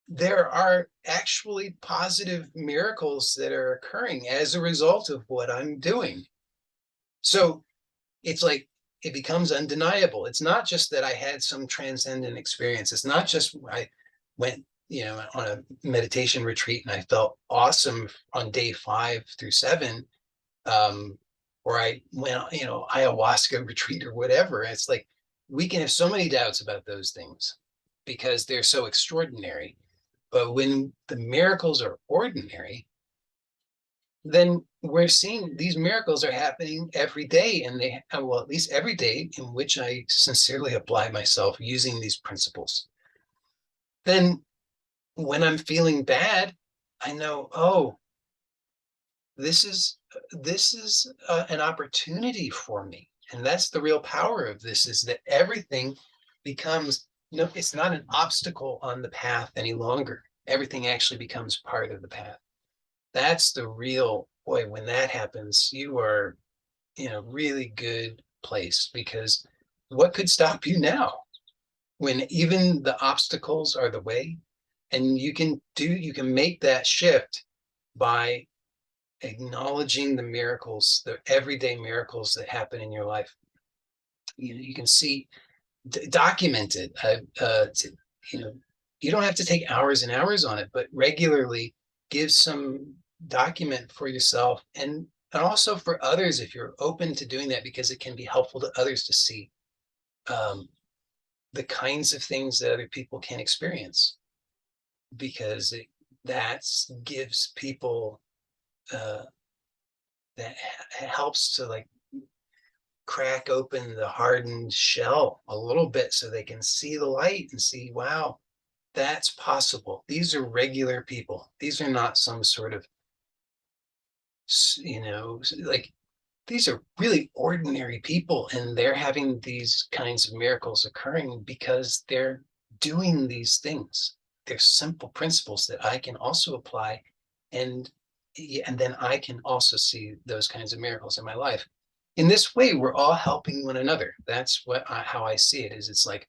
there are actually positive miracles that are occurring as a result of what I'm doing. So it's like it becomes undeniable. It's not just that I had some transcendent experience. It's not just I went, on a meditation retreat and I felt awesome on day 5 through 7, or I went, ayahuasca retreat or whatever. It's like we can have so many doubts about those things because they're so extraordinary. But when the miracles are ordinary, then we're seeing these miracles are happening every day, and at least every day in which I sincerely apply myself using these principles. Then when I'm feeling bad, I know, oh, this is an opportunity for me. And that's the real power of this, is that everything becomes, it's not an obstacle on the path any longer. Everything actually becomes part of the path. That's the real, boy, when that happens, you are in a really good place, because what could stop you now when even the obstacles are the way? And you can make that shift by acknowledging the miracles, the everyday miracles that happen in your life. You can see documented. You don't have to take hours and hours on it, but regularly give some document for yourself and also for others if you're open to doing that, because it can be helpful to others to see the kinds of things that other people can experience, because that gives people that helps to like crack open the hardened shell a little bit so they can see the light and see, wow, that's possible. These are regular people. These are not some sort of, like, these are really ordinary people, and they're having these kinds of miracles occurring because they're doing these things. They're simple principles that I can also apply, and then I can also see those kinds of miracles in my life. In this way, we're all helping one another. That's how I see it. Is it's like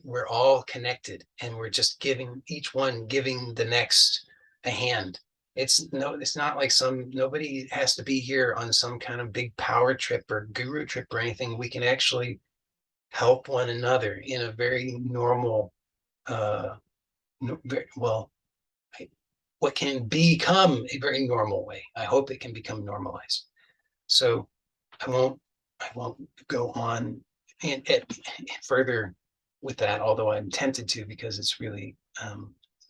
we're all connected, and we're just giving, each one giving the next a hand. It's not like nobody has to be here on some kind of big power trip or guru trip or anything. We can actually help one another in a very normal, well, what can become a very normal way. I hope it can become normalized. So I won't go on and further with that, although I'm tempted to, because it's really it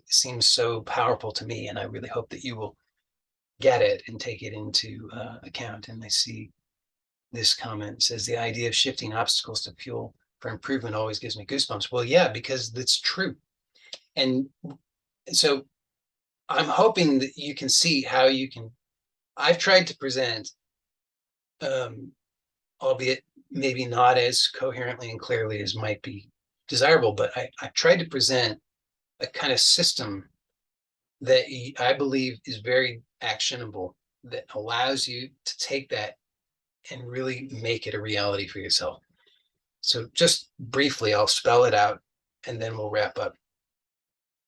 seems so powerful to me, and I really hope that you will get it and take it into account. And I see this comment says the idea of shifting obstacles to fuel for improvement always gives me goosebumps. Well, yeah, because that's true. And so I'm hoping that you can see how you can. I've tried to present, albeit maybe not as coherently and clearly as might be desirable, but I've tried to present a kind of system that I believe is very actionable, that allows you to take that and really make it a reality for yourself. So just briefly, I'll spell it out and then we'll wrap up.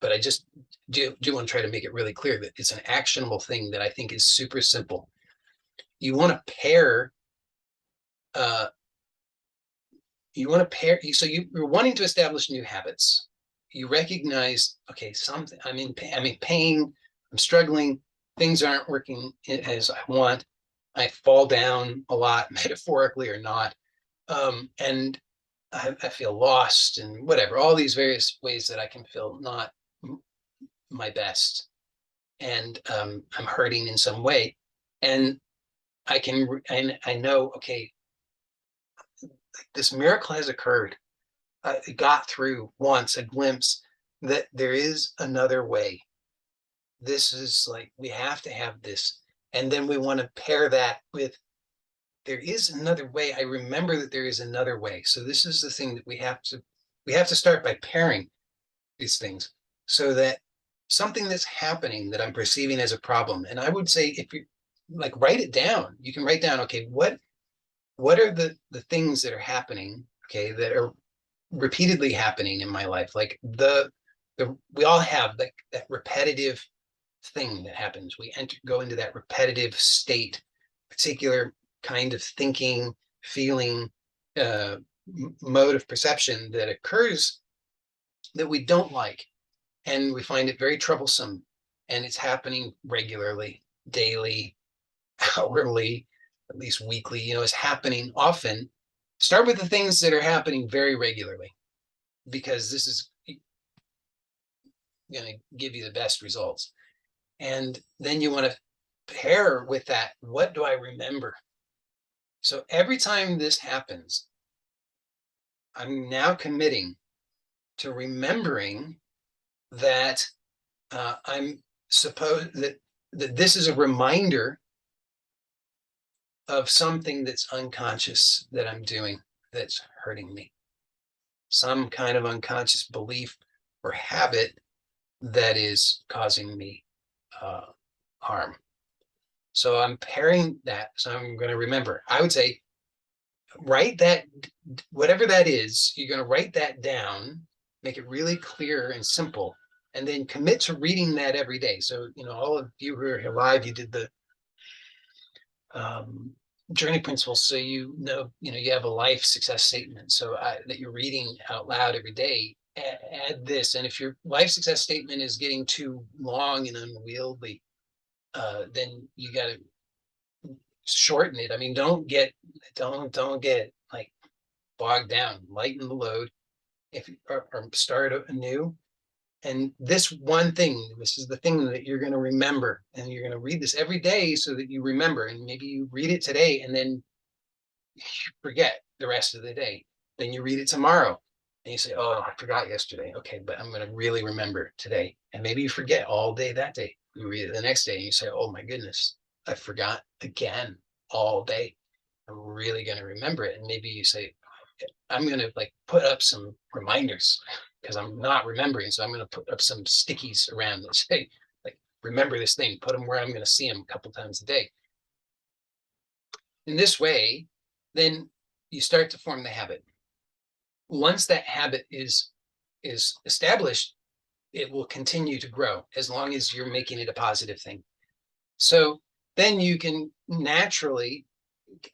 But I just do want to try to make it really clear that it's an actionable thing that I think is super simple. You want to pair, uh, so you're wanting to establish new habits. You recognize, okay, something, I'm in pain, I'm struggling, things aren't working as I want. I fall down a lot, metaphorically or not. And I feel lost and whatever, all these various ways that I can feel not my best. And I'm hurting in some way. And I know, okay, this miracle has occurred. It got through once, a glimpse that there is another way. This is like, we have to have this. And then we want to pair that with, there is another way. I remember that there is another way. So this is the thing that we have to start by pairing these things, so that something that's happening that I'm perceiving as a problem. And I would say, if you like, write it down, you can write down, okay, what are the things that are happening, okay, that are repeatedly happening in my life, like we all have that repetitive thing that happens. We go into that repetitive state, particular kind of thinking, feeling, mode of perception that occurs that we don't like, and we find it very troublesome, and it's happening regularly, daily, hourly, at least weekly, is happening often. Start with the things that are happening very regularly, because this is going to give you the best results. And then you want to pair with that, what do I remember? So every time this happens, I'm now committing to remembering that I'm supposed that this is a reminder of something that's unconscious that I'm doing that's hurting me. Some kind of unconscious belief or habit that is causing me harm. So I'm pairing that. So I'm going to remember. I would say, write that, whatever that is, you're going to write that down, make it really clear and simple, and then commit to reading that every day. So, all of you who are here live, you did the journey principles, so you have a life success statement, so that you're reading out loud every day. Add this, and if your life success statement is getting too long and unwieldy, then you got to shorten it. I mean, don't get like bogged down. Lighten the load, or start anew. And this one thing, this is the thing that you're going to remember, and you're going to read this every day so that you remember. And maybe you read it today and then you forget the rest of the day. Then you read it tomorrow and you say, oh, I forgot yesterday. Okay, but I'm going to really remember today. And maybe you forget all day that day. You read it the next day and you say, oh my goodness, I forgot again all day. I'm really going to remember it. And maybe you say, I'm going to put up some reminders because I'm not remembering. So I'm going to put up some stickies around that say, remember this thing, put them where I'm going to see them a couple times a day. In this way, then you start to form the habit. Once that habit is established, it will continue to grow as long as you're making it a positive thing. So then you can naturally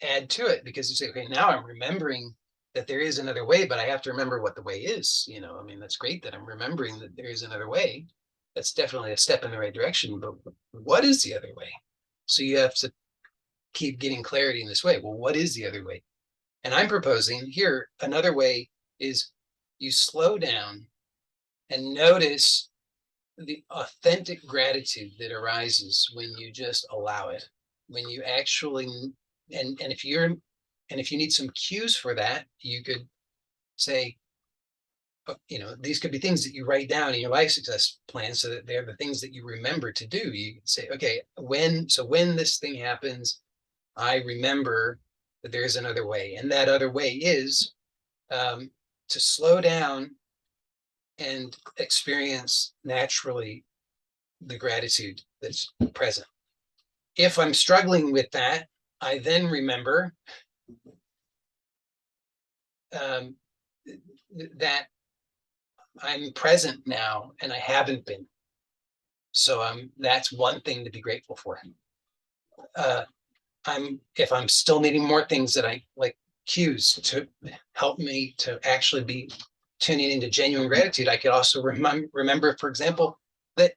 add to it, because you say, okay, now I'm remembering that there is another way, but I have to remember what the way is. I mean, that's great that I'm remembering that there is another way. That's definitely a step in the right direction, but what is the other way? So you have to keep getting clarity in this way. Well, what is the other way? And I'm proposing here, another way is you slow down and notice the authentic gratitude that arises when you just allow it, when you actually, and if you need some cues for that, you could say, these could be things that you write down in your life success plan so that they're the things that you remember to do. You can say, okay, when this thing happens, I remember that there's another way. And that other way is to slow down and experience naturally the gratitude that's present. If I'm struggling with that, I then remember that I'm present now and I haven't been. So that's one thing to be grateful for. If I'm still needing more things that I like, cues to help me to actually be tuning into genuine gratitude, I could also remember, for example, that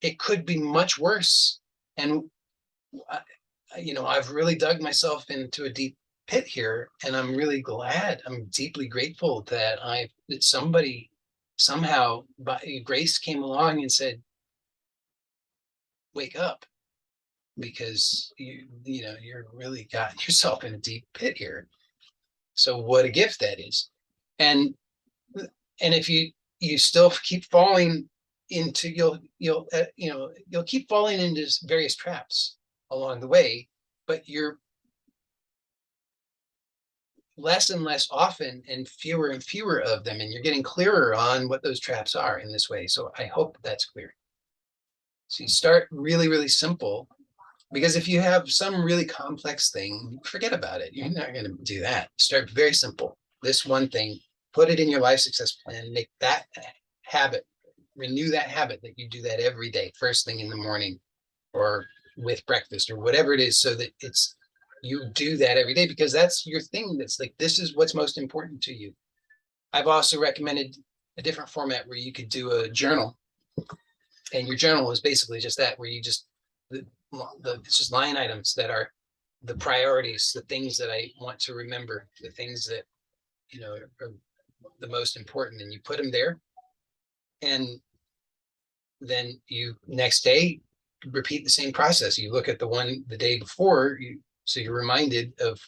it could be much worse. And, I've really dug myself into a deep pit here, and I'm really glad, I'm deeply grateful that somebody somehow by grace came along and said, wake up, because you're really gotten yourself in a deep pit here. So what a gift that is. And if you still keep falling into, you'll keep falling into various traps along the way, but you're less and less often and fewer of them, and you're getting clearer on what those traps are in this way. So I hope that's clear. So you start really, really simple, because if you have some really complex thing, forget about it. You're not going to do that. Start very simple. This one thing, put it in your life success plan, make that habit, renew that habit that you do that every day, first thing in the morning or with breakfast or whatever it is, so that you do that every day, because that's your thing. That's like, this is what's most important to you. I've also recommended a different format where you could do a journal, and your journal is basically just that, where you just, it's just line items that are the priorities, the things that I want to remember, the things that are the most important, and you put them there. And then you next day repeat the same process. You look at the day before, so you're reminded of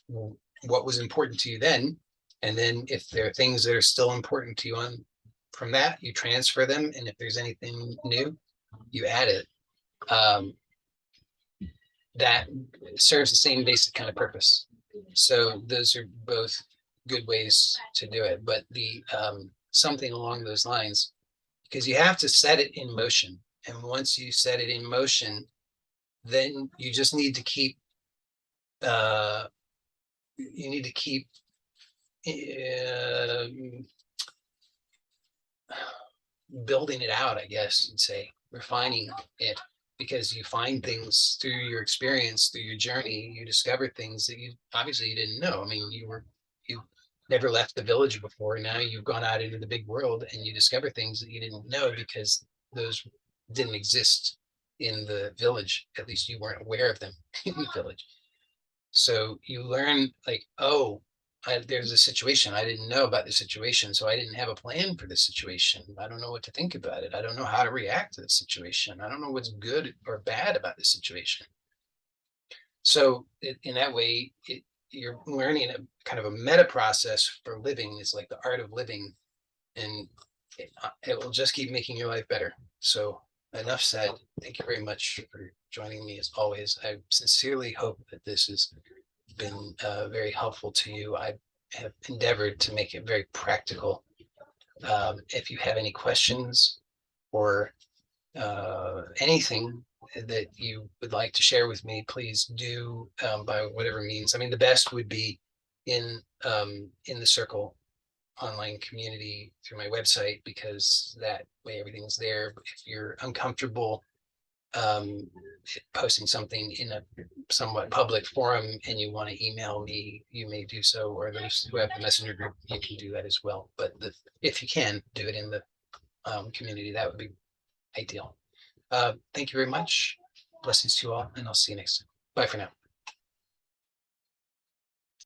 what was important to you then. And then if there are things that are still important to you from that, you transfer them. And if there's anything new, you add it. That serves the same basic kind of purpose. So those are both good ways to do it. But the something along those lines, because you have to set it in motion. And once you set it in motion, then you just need to keep building it out, I guess, and say refining it, because you find things through your experience, through your journey. You discover things that you didn't know. I mean, you never left the village before. Now you've gone out into the big world and you discover things that you didn't know, because those didn't exist in the village. At least you weren't aware of them in the village. So you learn, like, oh, there's a situation. I didn't know about the situation, so I didn't have a plan for the situation. I don't know what to think about it. I don't know how to react to the situation. I don't know what's good or bad about the situation. So in that way, you're learning a kind of a meta process for living. It's like the art of living, and it will just keep making your life better. So enough said. Thank you very much for joining me as always. I sincerely hope that this has been very helpful to you. I have endeavored to make it very practical. If you have any questions or anything that you would like to share with me, please do, by whatever means. I mean, the best would be in the Circle online community through my website, because that way everything's there. But if you're uncomfortable posting something in a somewhat public forum and you want to email me, you may do so, or those who have the messenger group, you can do that as well. But if you can do it in the community, that would be ideal. Thank you very much. Blessings to you all, and I'll see you next time. Bye for now.